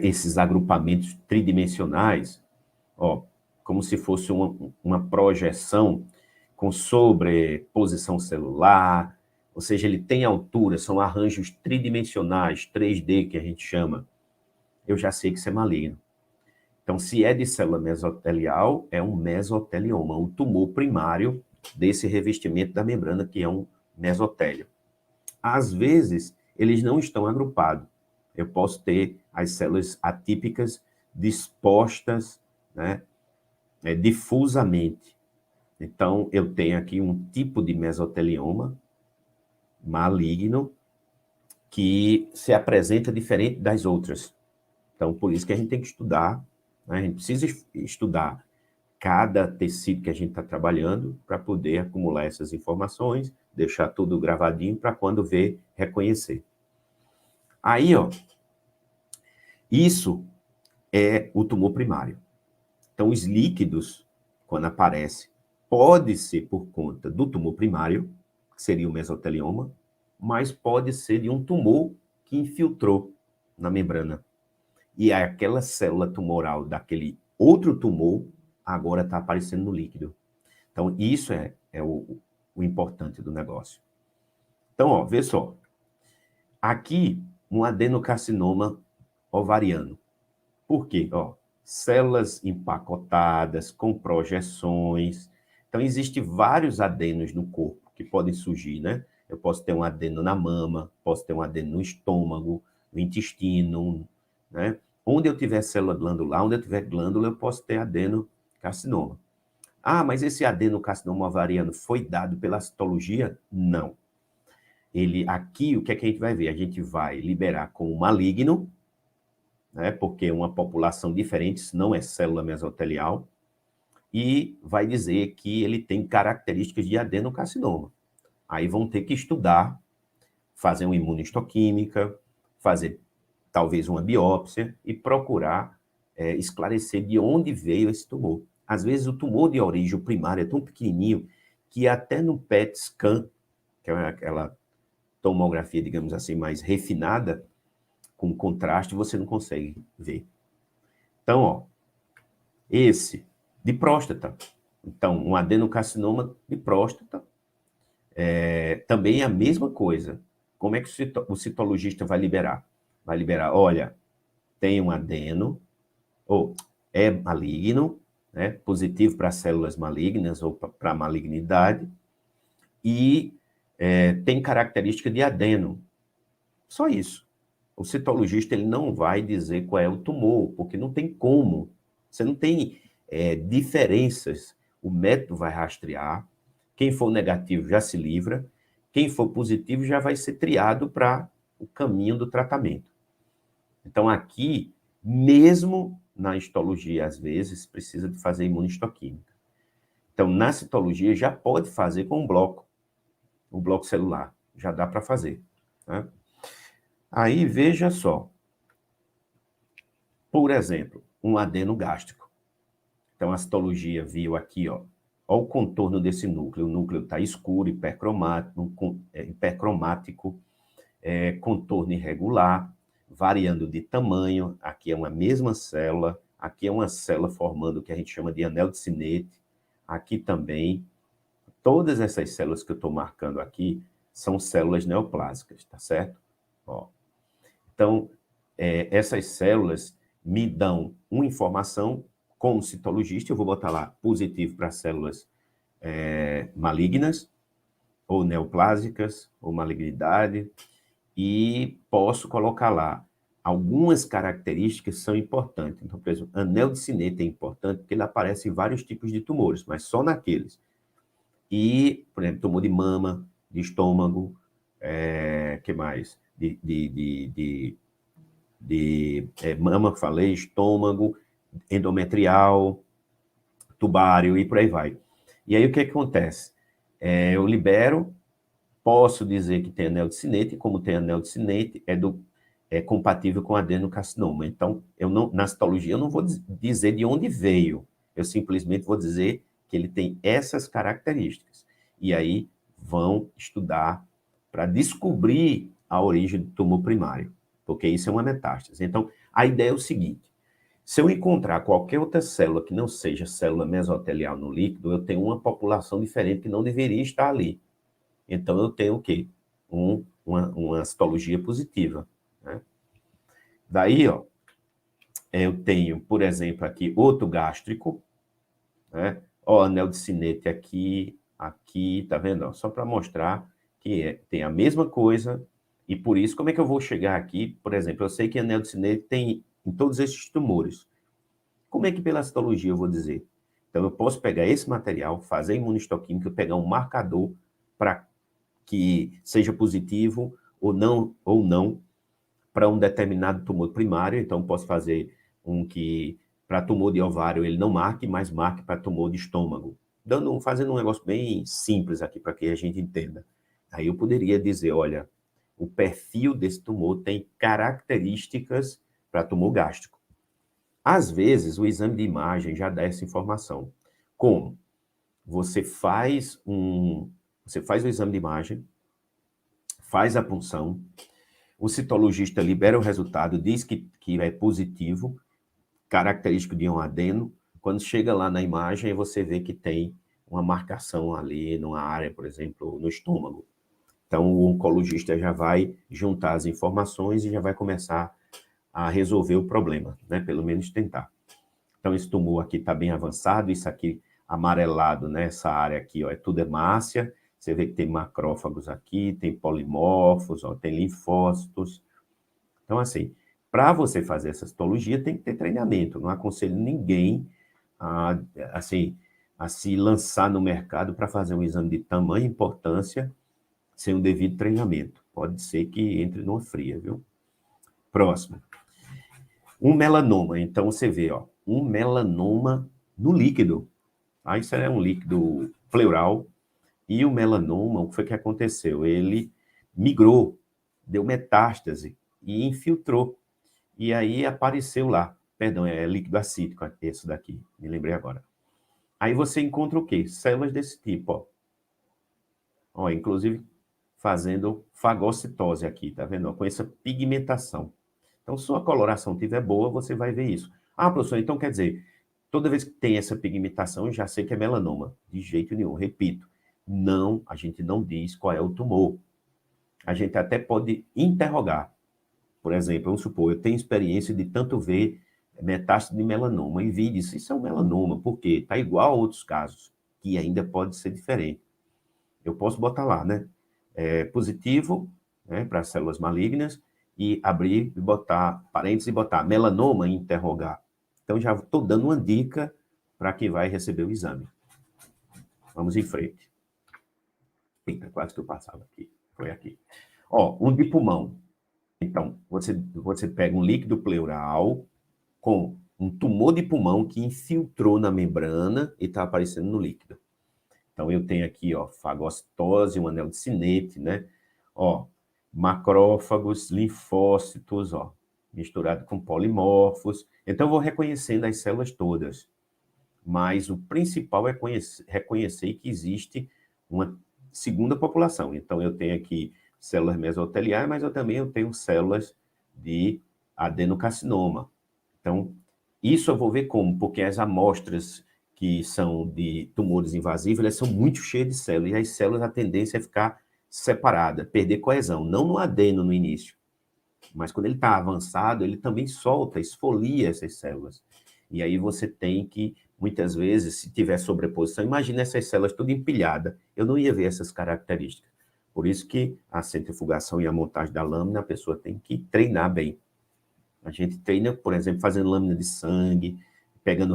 Esses agrupamentos tridimensionais, ó, como se fosse uma projeção com sobreposição celular, ou seja, ele tem altura, são arranjos tridimensionais, 3D que a gente chama, eu já sei que isso é maligno. Então, se é de célula mesotelial, é um mesotelioma, um tumor primário desse revestimento da membrana, que é um mesotélio. Às vezes, eles não estão agrupados. Eu posso ter as células atípicas dispostas, né, difusamente. Então, eu tenho aqui um tipo de mesotelioma maligno que se apresenta diferente das outras. Então, por isso que a gente tem que estudar, né? A gente precisa estudar cada tecido que a gente está trabalhando para poder acumular essas informações, deixar tudo gravadinho para quando ver, reconhecer. Aí, ó, isso é o tumor primário. Então, os líquidos, quando aparecem, pode ser por conta do tumor primário, que seria o mesotelioma, mas pode ser de um tumor que infiltrou na membrana. E aquela célula tumoral daquele outro tumor agora está aparecendo no líquido. Então, isso é o importante do negócio. Então, ó, vê só. Aqui, um adenocarcinoma ovariano. Por quê? Ó, células empacotadas, com projeções. Então, existem vários adenos no corpo que podem surgir, né? Eu posso ter um adeno na mama, posso ter um adeno no estômago, no intestino, né? Onde eu tiver célula glandular, onde eu tiver glândula, eu posso ter adenocarcinoma. Ah, mas esse adenocarcinoma ovariano foi dado pela citologia? Não. Aqui, o que é que a gente vai ver? A gente vai liberar como maligno, né, porque uma população diferente não é célula mesotelial, e vai dizer que ele tem características de adenocarcinoma. Aí vão ter que estudar, fazer uma imunohistoquímica, fazer talvez uma biópsia e procurar esclarecer de onde veio esse tumor. Às vezes o tumor de origem primária é tão pequenininho que até no PET scan, que é aquela tomografia, digamos assim, mais refinada, com contraste, você não consegue ver. Então, ó, esse de próstata. Então, um adenocarcinoma de próstata Também é a mesma coisa. Como é que o citologista vai liberar? Vai liberar, olha, tem um adeno, ou é maligno, né, positivo para células malignas ou para a malignidade, e tem característica de adeno. Só isso. O citologista ele não vai dizer qual é o tumor, porque não tem como. Você não tem diferenças. O método vai rastrear. Quem for negativo já se livra. Quem for positivo já vai ser triado para o caminho do tratamento. Então, aqui, mesmo na histologia, às vezes, precisa de fazer imunistoquímica. Então, na citologia, já pode fazer com um bloco celular. Já dá para fazer. Né? Aí, veja só. Por exemplo, um adeno gástrico. Então, a citologia viu aqui, ó o contorno desse núcleo. O núcleo está escuro, hipercromático, contorno irregular, variando de tamanho. Aqui é uma mesma célula, aqui é uma célula formando o que a gente chama de anel de Sinnett. Aqui também, todas essas células que eu estou marcando aqui são células neoplásicas, tá certo? Ó. Então, essas células me dão uma informação, como citologista, eu vou botar lá positivo para células malignas, ou neoplásicas, ou malignidade, e posso colocar lá algumas características que são importantes. Então, por exemplo, anel de Sinnett é importante porque ele aparece em vários tipos de tumores, mas só naqueles. E, por exemplo, tumor de mama, de estômago, que mais? Mama, falei, estômago, endometrial, tubário e por aí vai. E aí o que acontece? Eu libero, posso dizer que tem anel de Sinnett, e como tem anel de Sinnett, é compatível com adenocarcinoma. Então, na citologia, eu não vou dizer de onde veio, eu simplesmente vou dizer que ele tem essas características. E aí vão estudar para descobrir a origem do tumor primário, porque isso é uma metástase. Então, a ideia é o seguinte: se eu encontrar qualquer outra célula que não seja célula mesotelial no líquido, eu tenho uma população diferente que não deveria estar ali. Então, eu tenho o quê? Uma citologia positiva. Né? Daí, ó, eu tenho, por exemplo, aqui, outro gástrico, né? Ó, anel de Sinnett aqui, tá vendo? Ó, só para mostrar que tem a mesma coisa, e por isso, como é que eu vou chegar aqui? Por exemplo, eu sei que anel de Sinnett tem em todos esses tumores. Como é que pela citologia eu vou dizer? Então, eu posso pegar esse material, fazer imunistoquímica, pegar um marcador para que seja positivo ou não para um determinado tumor primário. Então, posso fazer um que para tumor de ovário ele não marque, mas marque para tumor de estômago. Fazendo um negócio bem simples aqui para que a gente entenda. Aí eu poderia dizer, olha, o perfil desse tumor tem características para tumor gástrico. Às vezes, o exame de imagem já dá essa informação. Como? Você faz o exame de imagem, faz a punção, o citologista libera o resultado, diz que é positivo, característico de um adeno. Quando chega lá na imagem, você vê que tem uma marcação ali numa área, por exemplo, no estômago. Então, o oncologista já vai juntar as informações e já vai começar a resolver o problema, né? Pelo menos tentar. Então, esse tumor aqui está bem avançado, isso aqui amarelado, né? Essa área aqui, ó, tudo hemácia. Você vê que tem macrófagos aqui, tem polimorfos, ó, tem linfócitos. Então, assim, para você fazer essa citologia, tem que ter treinamento. Não aconselho ninguém a se lançar no mercado para fazer um exame de tamanha importância sem o devido treinamento. Pode ser que entre numa fria, viu? Próximo. Um melanoma. Então, você vê, ó, um melanoma no líquido. Aí isso é um líquido pleural. E o melanoma, o que foi que aconteceu? Ele migrou, deu metástase e infiltrou. E aí apareceu lá. Perdão, é líquido acítico, esse daqui. Me lembrei agora. Aí você encontra o quê? Células desse tipo, ó. Ó, inclusive fazendo fagocitose aqui, tá vendo? Ó, com essa pigmentação. Então, se sua coloração estiver boa, você vai ver isso. Ah, professor, então quer dizer, toda vez que tem essa pigmentação, eu já sei que é melanoma. De jeito nenhum, repito. Não, a gente não diz qual é o tumor. A gente até pode interrogar. Por exemplo, vamos supor, eu tenho experiência de tanto ver metástase de melanoma e vi disso, isso é um melanoma, por quê? Está igual a outros casos, que ainda pode ser diferente. Eu posso botar lá, né? Positivo, né, para células malignas, e abrir e botar parênteses e botar melanoma e interrogar. Então, já estou dando uma dica para quem vai receber o exame. Vamos em frente. Eita, quase que eu passava aqui. Foi aqui. Ó, um de pulmão. Então, você pega um líquido pleural com um tumor de pulmão que infiltrou na membrana e está aparecendo no líquido. Então, eu tenho aqui, ó, fagocitose, um anel de Sinete, né? Ó, macrófagos, linfócitos, ó, misturado com polimorfos. Então, eu vou reconhecendo as células todas. Mas o principal é reconhecer que existe uma segunda população. Então, eu tenho aqui células mesoteliais, mas eu também tenho células de adenocarcinoma. Então, isso eu vou ver como, porque as amostras que são de tumores invasivos, elas são muito cheias de células, e as células, a tendência é ficar separada, perder coesão, não no adeno no início, mas quando ele está avançado, ele também solta, esfolia essas células. E aí você tem que, muitas vezes, se tiver sobreposição, imagina essas células todas empilhadas, eu não ia ver essas características. Por isso que a centrifugação e a montagem da lâmina, a pessoa tem que treinar bem. A gente treina, por exemplo, fazendo lâmina de sangue, pegando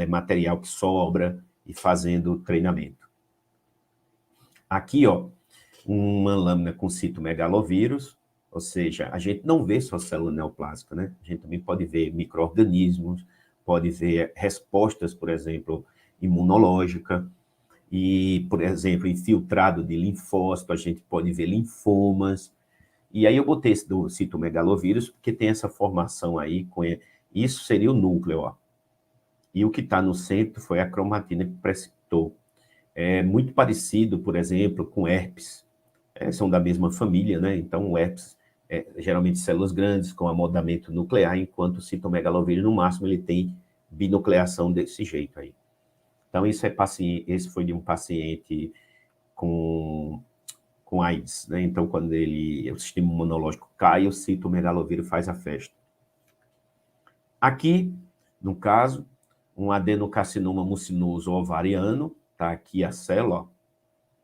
material que sobra e fazendo treinamento. Aqui, ó, uma lâmina com citomegalovírus, ou seja, a gente não vê só célula neoplásica, né? A gente também pode ver micro-organismos, pode ver respostas, por exemplo, imunológica, e, por exemplo, infiltrado de linfócito, a gente pode ver linfomas. E aí eu botei esse do citomegalovírus, porque tem essa formação aí, isso seria o núcleo, ó. E o que está no centro foi a cromatina que precipitou. É muito parecido, por exemplo, com herpes. São da mesma família, né? Então, o herpes é geralmente células grandes com amodamento nuclear, enquanto o citomegalovírus, no máximo, ele tem binucleação desse jeito aí. Então, esse foi de um paciente com AIDS, né? Então, quando o sistema imunológico cai, o citomegalovírus faz a festa. Aqui, no caso, um adenocarcinoma mucinoso ovariano, tá aqui a célula,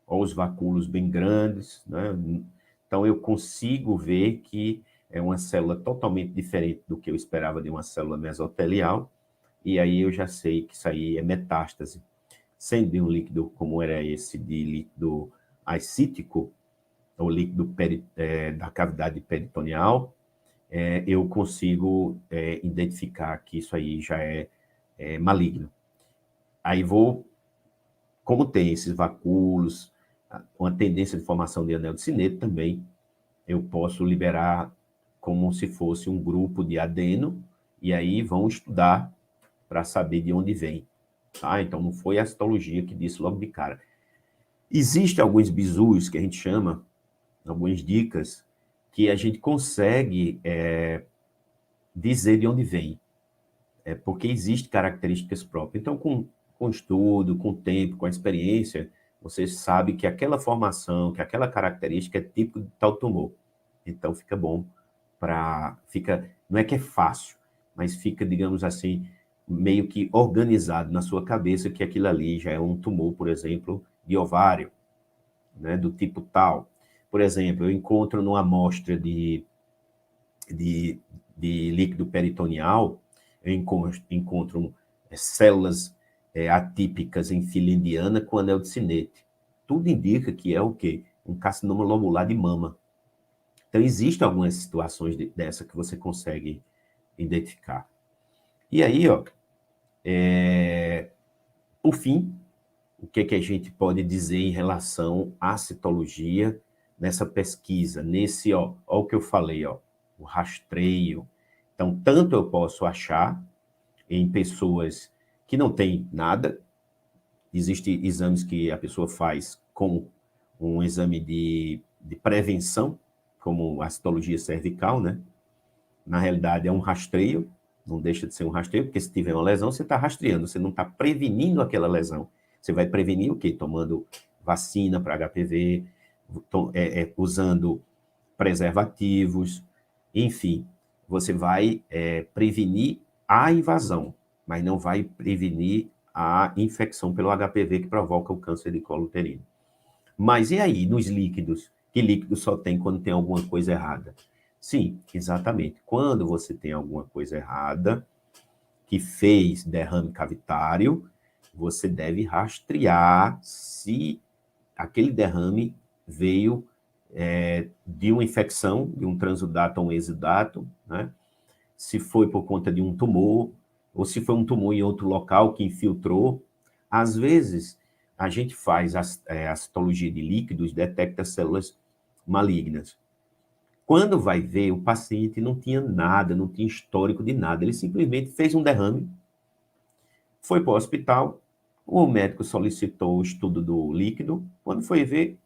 ó, os vacúolos bem grandes, né? Então, eu consigo ver que é uma célula totalmente diferente do que eu esperava de uma célula mesotelial, e aí eu já sei que isso aí é metástase. Sendo de um líquido como era esse, de líquido ascítico, ou líquido da cavidade peritoneal, eu consigo identificar que isso aí já é maligno. Aí como tem esses vacúolos, uma tendência de formação de anel de Sinete também, eu posso liberar como se fosse um grupo de adeno, e aí vão estudar para saber de onde vem. Tá? Então, não foi a citologia que disse logo de cara. Existem alguns bizus que a gente chama, algumas dicas, que a gente consegue dizer de onde vem, porque existem características próprias. Então, com estudo, com tempo, com a experiência, você sabe que aquela formação, que aquela característica é típico de tal tumor. Então, fica bom não é que é fácil, mas fica, digamos assim, meio que organizado na sua cabeça que aquilo ali já é um tumor, por exemplo, de ovário, né, do tipo tal. Por exemplo, eu encontro numa amostra de líquido peritoneal, eu encontro células atípicas em fila indiana com anel de Sinete. Tudo indica que é o quê? Um carcinoma lobular de mama. Então, existem algumas situações dessa que você consegue identificar. E aí, ó, por fim, o que a gente pode dizer em relação à citologia nessa pesquisa, ó o que eu falei, ó, o rastreio. Então, tanto eu posso achar em pessoas que não têm nada, existem exames que a pessoa faz com um exame de prevenção, como a citologia cervical, né? Na realidade, é um rastreio, não deixa de ser um rastreio, porque se tiver uma lesão, você está rastreando, você não está prevenindo aquela lesão. Você vai prevenir o quê? Tomando vacina para HPV, usando preservativos, enfim, você vai prevenir a invasão, mas não vai prevenir a infecção pelo HPV que provoca o câncer de colo uterino. Mas e aí, nos líquidos? Que líquido só tem quando tem alguma coisa errada? Sim, exatamente. Quando você tem alguma coisa errada, que fez derrame cavitário, você deve rastrear se aquele derrame veio de uma infecção, de um transudato ou um exudato, né? Se foi por conta de um tumor, ou se foi um tumor em outro local que infiltrou. Às vezes, a gente faz a citologia de líquidos, detecta células malignas. Quando vai ver, o paciente não tinha nada, não tinha histórico de nada, ele simplesmente fez um derrame, foi para o hospital, o médico solicitou o estudo do líquido, quando foi ver,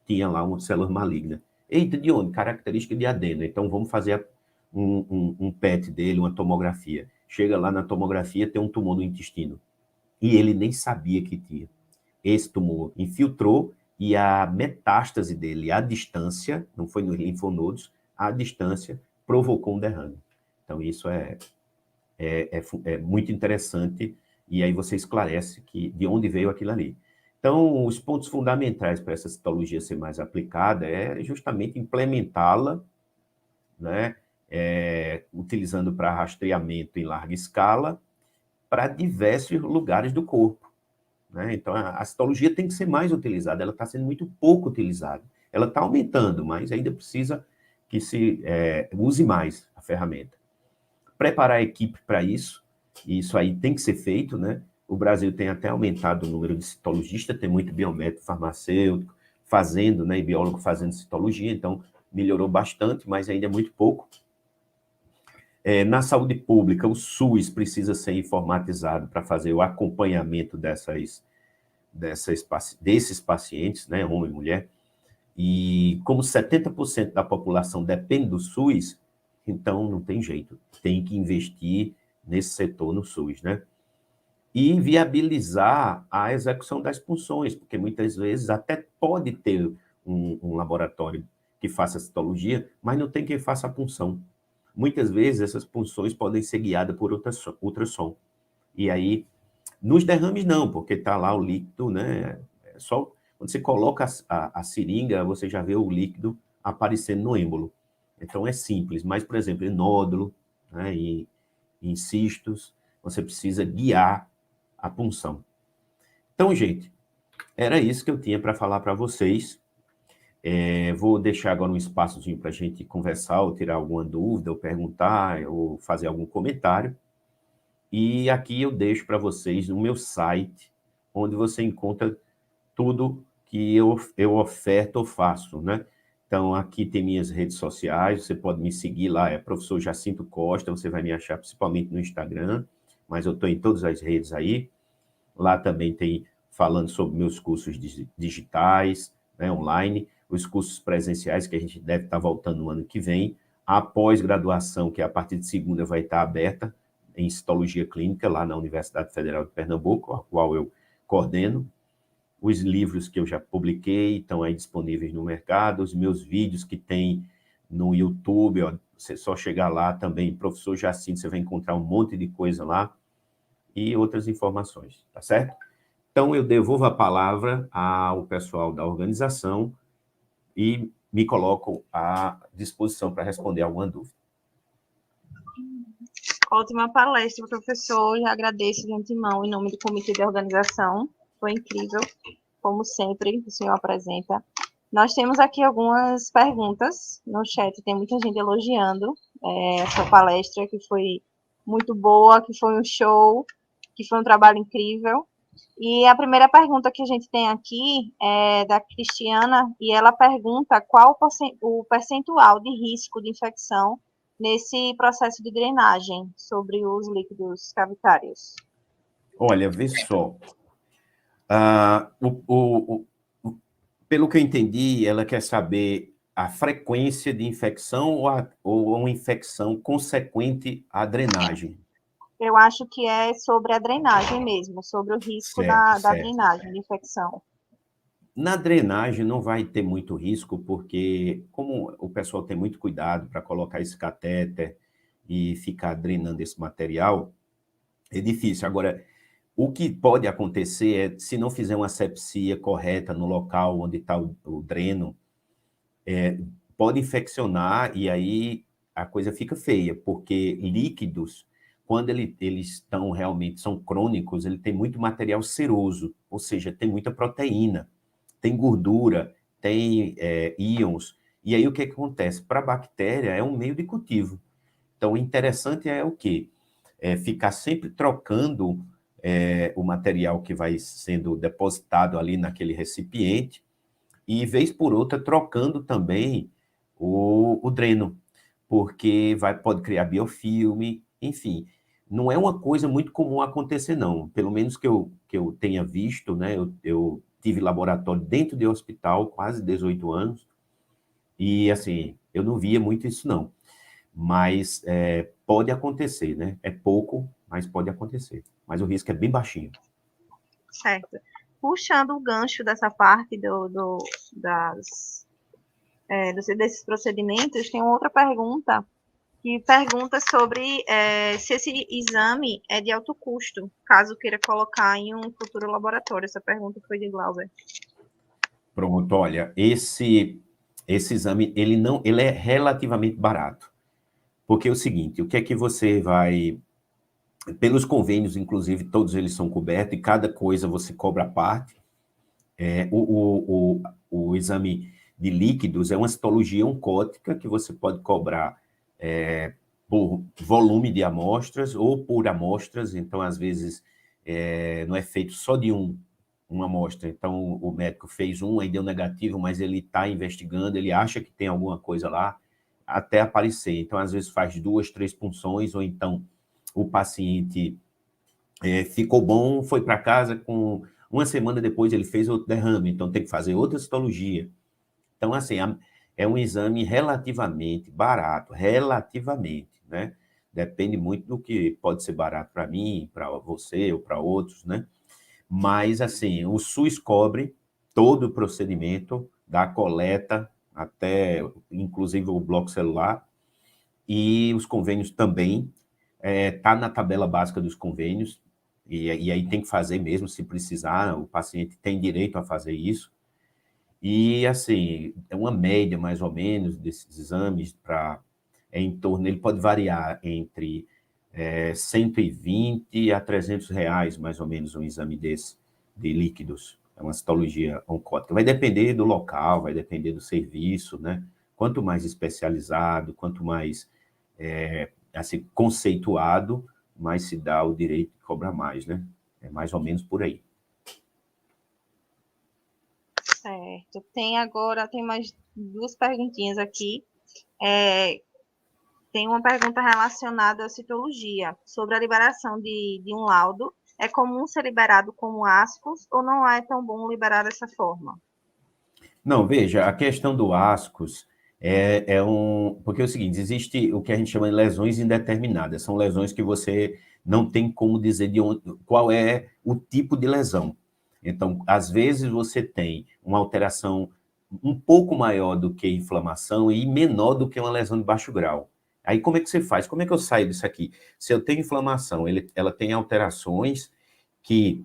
tinha lá uma célula maligna. Eita, de onde? Característica de adeno. Então, vamos fazer um PET dele, uma tomografia. Chega lá na tomografia, tem um tumor no intestino. E ele nem sabia que tinha. Esse tumor infiltrou e a metástase dele, à distância, não foi nos linfonodos, à distância, provocou um derrame. Então, isso é muito interessante, e aí você esclarece de onde veio aquilo ali. Então, os pontos fundamentais para essa citologia ser mais aplicada é justamente implementá-la, né, utilizando para rastreamento em larga escala, para diversos lugares do corpo. Né? Então, a citologia tem que ser mais utilizada, ela está sendo muito pouco utilizada. Ela está aumentando, mas ainda precisa que se use mais a ferramenta. Preparar a equipe para isso, e isso aí tem que ser feito, né? O Brasil tem até aumentado o número de citologistas, tem muito biomédico farmacêutico fazendo, né, e biólogo fazendo citologia, então melhorou bastante, mas ainda é muito pouco. Na saúde pública, o SUS precisa ser informatizado para fazer o acompanhamento desses pacientes, né, homem e mulher, e como 70% da população depende do SUS, então não tem jeito, tem que investir nesse setor no SUS, né? E viabilizar a execução das punções, porque muitas vezes até pode ter um laboratório que faça citologia, mas não tem quem faça a punção. Muitas vezes essas punções podem ser guiadas por ultrassom. E aí, nos derrames não, porque está lá o líquido, né? Só quando você coloca a seringa, você já vê o líquido aparecendo no êmbolo. Então é simples, mas, por exemplo, em nódulo, né, em cistos, você precisa guiar a punção. Então, gente, era isso que eu tinha para falar para vocês. Vou deixar agora um espaçozinho para a gente conversar, ou tirar alguma dúvida, ou perguntar, ou fazer algum comentário. E aqui eu deixo para vocês no meu site, onde você encontra tudo que eu oferto ou faço, né? Então, aqui tem minhas redes sociais, você pode me seguir lá, é Professor Jacinto Costa, você vai me achar principalmente no Instagram, mas eu estou em todas as redes aí. Lá também tem falando sobre meus cursos digitais, né, online, os cursos presenciais que a gente deve estar voltando no ano que vem, a pós-graduação, que a partir de segunda vai estar aberta, em citologia clínica, lá na Universidade Federal de Pernambuco, a qual eu coordeno. Os livros que eu já publiquei estão aí disponíveis no mercado, os meus vídeos que tem no YouTube, ó, você só chegar lá também, Professor Jacinto, você vai encontrar um monte de coisa lá e outras informações, tá certo? Então, eu devolvo a palavra ao pessoal da organização e me coloco à disposição para responder alguma dúvida. Ótima palestra, professor. Já agradeço de antemão em nome do comitê de organização. Foi incrível, como sempre, o senhor apresenta. Nós temos aqui algumas perguntas no chat, tem muita gente elogiando a sua palestra, que foi muito boa, que foi um show, que foi um trabalho incrível. E a primeira pergunta que a gente tem aqui é da Cristiana, e ela pergunta qual o percentual de risco de infecção nesse processo de drenagem sobre os líquidos cavitários. Olha, vê só. Pelo que eu entendi, ela quer saber a frequência de infecção ou uma infecção consequente à drenagem. Eu acho que é sobre a drenagem mesmo, sobre o risco Certo, da certo. drenagem, de infecção. Na drenagem não vai ter muito risco, porque como o pessoal tem muito cuidado para colocar esse catéter e ficar drenando esse material, é difícil. Agora, o que pode acontecer é, se não fizer uma asepsia correta no local onde está o dreno, pode infeccionar e aí a coisa fica feia, porque líquidos, quando eles estão realmente, são crônicos, ele tem muito material seroso, ou seja, tem muita proteína, tem gordura, tem íons, e aí o que acontece? Para a bactéria é um meio de cultivo. Então, o interessante é o quê? É ficar sempre trocando o material que vai sendo depositado ali naquele recipiente, e, vez por outra, trocando também o dreno, porque pode criar biofilme, enfim. Não é uma coisa muito comum acontecer, não. Pelo menos que eu tenha visto, né? Eu tive laboratório dentro de hospital, quase 18 anos, e, assim, eu não via muito isso, não. Mas pode acontecer, né? É pouco, mas pode acontecer. Mas o risco é bem baixinho. Certo. Puxando o gancho dessa parte desses procedimentos, tem outra pergunta que pergunta sobre se esse exame é de alto custo, caso queira colocar em um futuro laboratório. Essa pergunta foi de Glauber. Pronto, olha, esse exame, ele é relativamente barato. Porque é o seguinte, o que é que você vai... Pelos convênios, inclusive, todos eles são cobertos, e cada coisa você cobra a parte. O exame de líquidos é uma citologia oncótica que você pode cobrar por volume de amostras ou por amostras. Então, às vezes, não é feito só de uma amostra. Então, o médico fez aí deu negativo, mas ele está investigando, ele acha que tem alguma coisa lá, até aparecer. Então, às vezes, faz 2, 3 punções, ou então o paciente ficou bom, foi para casa, com uma semana depois ele fez outro derrame, então tem que fazer outra citologia. Então, assim, é um exame relativamente barato, relativamente, né? Depende muito do que pode ser barato para mim, para você ou para outros, né? Mas, assim, o SUS cobre todo o procedimento, da coleta até, inclusive, o bloco celular, e os convênios também. Está na tabela básica dos convênios, e aí tem que fazer mesmo, se precisar, o paciente tem direito a fazer isso. E, assim, é uma média, mais ou menos, desses exames, em torno, ele pode variar entre 120 a R$ 300, mais ou menos, um exame desse, de líquidos. É uma citologia oncótica. Vai depender do local, vai depender do serviço, né? Quanto mais especializado, quanto mais assim, conceituado, mais se dá o direito de cobrar mais, né? É mais ou menos por aí. Certo. Tem mais duas perguntinhas aqui. Tem uma pergunta relacionada à citologia, sobre a liberação de um laudo. É comum ser liberado como ascos ou não é tão bom liberar dessa forma? Não, veja, a questão do ascos porque é o seguinte, existe o que a gente chama de lesões indeterminadas, são lesões que você não tem como dizer qual é o tipo de lesão. Então, às vezes você tem uma alteração um pouco maior do que inflamação e menor do que uma lesão de baixo grau. Aí como é que você faz? Como é que eu saio disso aqui? Se eu tenho inflamação, ela tem alterações que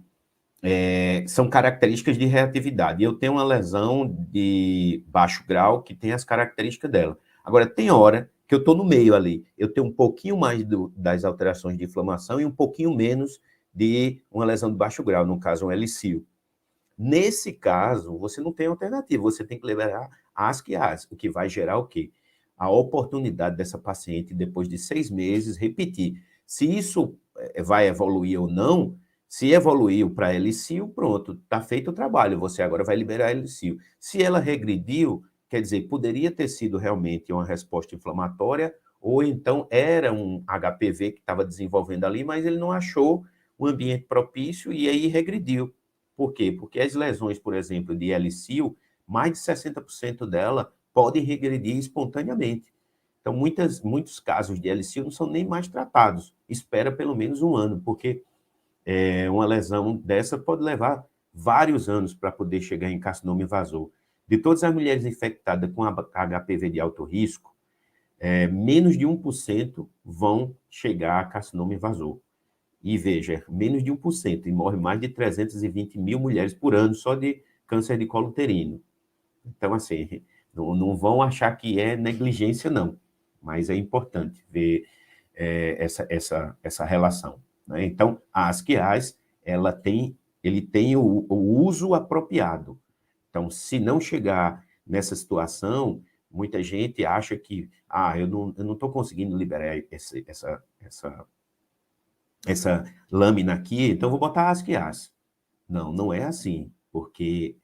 são características de reatividade. Eu tenho uma lesão de baixo grau que tem as características dela. Agora, tem hora que eu estou no meio ali, eu tenho um pouquinho mais das alterações de inflamação e um pouquinho menos de uma lesão de baixo grau, no caso, um helicil. Nesse caso, você não tem alternativa, você tem que liberar ASC e AS, o que vai gerar o quê? A oportunidade dessa paciente, depois de 6 meses, repetir. Se isso vai evoluir ou não, se evoluiu para helicil, pronto, está feito o trabalho, você agora vai liberar helicil. Se ela regrediu, quer dizer, poderia ter sido realmente uma resposta inflamatória, ou então era um HPV que estava desenvolvendo ali, mas ele não achou o ambiente propício e aí regrediu. Por quê? Porque as lesões, por exemplo, de helicil, mais de 60% dela podem regredir espontaneamente. Então, muitos casos de helicil não são nem mais tratados. Espera pelo menos um ano, porque uma lesão dessa pode levar vários anos para poder chegar em carcinoma invasor. De todas as mulheres infectadas com HPV de alto risco, menos de 1% vão chegar a carcinoma invasor. E veja, menos de 1%, e morre mais de 320 mil mulheres por ano só de câncer de colo uterino. Então, assim, não vão achar que é negligência, não, mas é importante ver essa relação, né? Então, a asquiase, ele tem o uso apropriado. Então, se não chegar nessa situação, muita gente acha que, eu não estou conseguindo liberar essa lâmina aqui, então vou botar asquiase. Não é assim, porque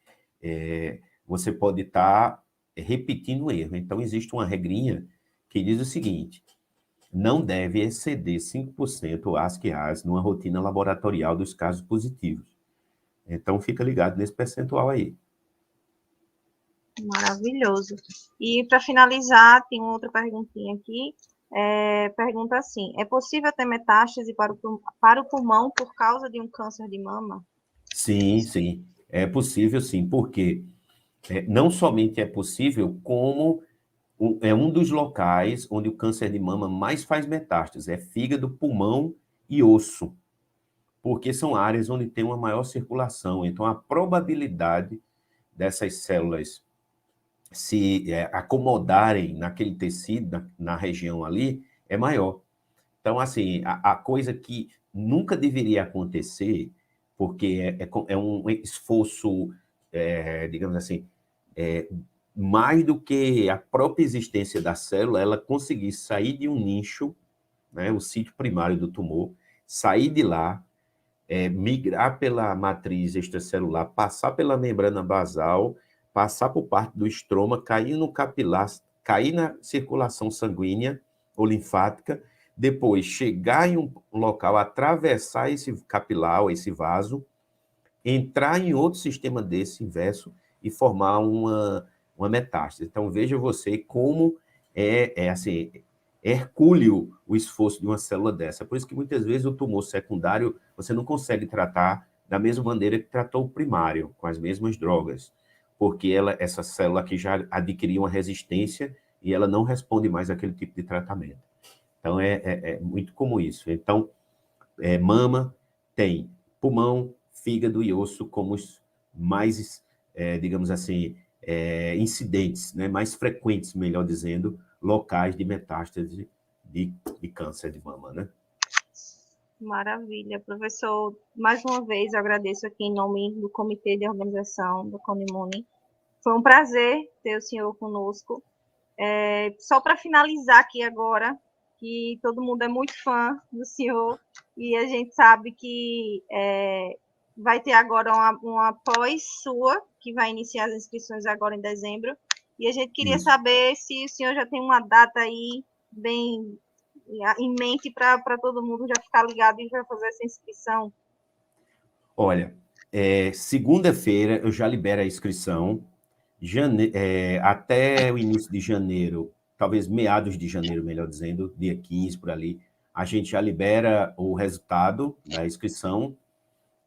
você pode estar repetindo o erro. Então, existe uma regrinha que diz o seguinte: não deve exceder 5% asquiase numa rotina laboratorial dos casos positivos. Então, fica ligado nesse percentual aí. Maravilhoso. E, para finalizar, tem outra perguntinha aqui. Pergunta assim: é possível ter metástase para o pulmão por causa de um câncer de mama? Sim, sim. É possível, sim. Porque não somente é possível, como é um dos locais onde o câncer de mama mais faz metástase. É fígado, pulmão e osso. Porque são áreas onde tem uma maior circulação. Então, a probabilidade dessas células se acomodarem naquele tecido, na região ali, é maior. Então, assim, a coisa que nunca deveria acontecer, porque é um esforço, digamos assim, mais do que a própria existência da célula, ela conseguir sair de um nicho, né, o sítio primário do tumor, sair de lá, migrar pela matriz extracelular, passar pela membrana basal, passar por parte do estroma, cair no capilar, cair na circulação sanguínea ou linfática, depois chegar em um local, atravessar esse capilar ou esse vaso, entrar em outro sistema desse inverso e formar uma metástase. Então, veja você como assim, hercúleo o esforço de uma célula dessa. Por isso que muitas vezes o tumor secundário você não consegue tratar da mesma maneira que tratou o primário, com as mesmas drogas, porque essa célula aqui já adquiriu uma resistência e ela não responde mais àquele tipo de tratamento. Então, é muito comum isso. Então, mama tem pulmão, fígado e osso como os mais, digamos assim, incidentes, né, mais frequentes, melhor dizendo, locais de metástase de câncer de mama, né? Maravilha, professor. Mais uma vez, eu agradeço aqui em nome do Comitê de Organização do Conimune. Foi um prazer ter o senhor conosco. Só para finalizar aqui agora, que todo mundo é muito fã do senhor, e a gente sabe que vai ter agora uma pós sua, que vai iniciar as inscrições agora em dezembro, e a gente queria saber se o senhor já tem uma data aí bem em mente para todo mundo já ficar ligado e já fazer essa inscrição. Olha, segunda-feira eu já libero a inscrição, até o início de janeiro, talvez meados de janeiro, melhor dizendo, dia 15, por ali, a gente já libera o resultado da inscrição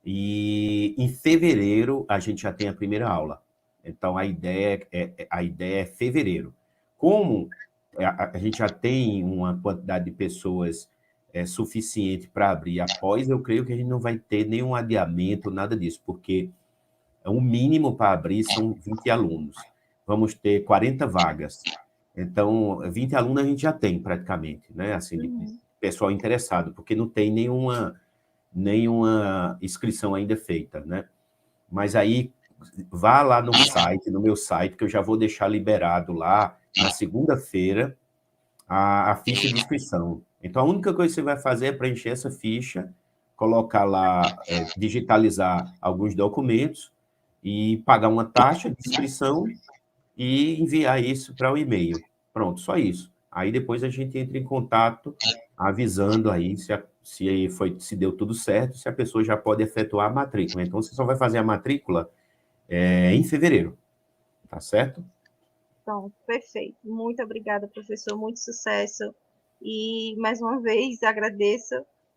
e em fevereiro a gente já tem a primeira aula. Então, a ideia é fevereiro. Como a gente já tem uma quantidade de pessoas suficiente para abrir após, eu creio que a gente não vai ter nenhum adiamento, nada disso, porque o mínimo para abrir são 20 alunos. Vamos ter 40 vagas. Então, 20 alunos a gente já tem praticamente, né? Assim, de pessoal interessado, porque não tem nenhuma inscrição ainda feita, né? Mas aí, vá lá no site, no meu site, que eu já vou deixar liberado lá, na segunda-feira, a ficha de inscrição. Então, a única coisa que você vai fazer é preencher essa ficha, colocar lá, digitalizar alguns documentos e pagar uma taxa de inscrição e enviar isso para o e-mail. Pronto, só isso. Aí depois a gente entra em contato avisando aí se deu tudo certo, se a pessoa já pode efetuar a matrícula. Então, você só vai fazer a matrícula em fevereiro, tá certo? Então, perfeito. Muito obrigada, professor. Muito sucesso. E, mais uma vez, agradeço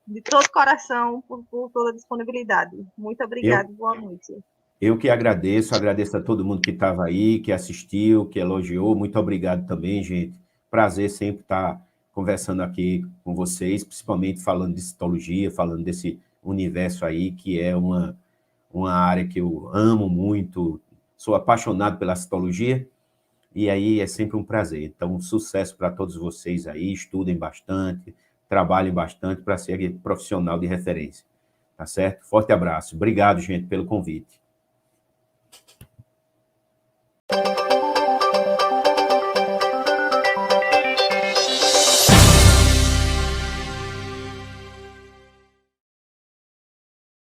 de todo o coração por toda a disponibilidade. Muito obrigada. Eu, Boa noite. Eu que agradeço a todo mundo que estava aí, que assistiu, que elogiou. Muito obrigado também, gente. Prazer sempre estar conversando aqui com vocês, principalmente falando de citologia, falando desse universo aí, que é uma área que eu amo muito, sou apaixonado pela citologia, e aí é sempre um prazer. Então, sucesso para todos vocês aí, estudem bastante, trabalhem bastante para ser profissional de referência. Tá certo? Forte abraço. Obrigado, gente, pelo convite.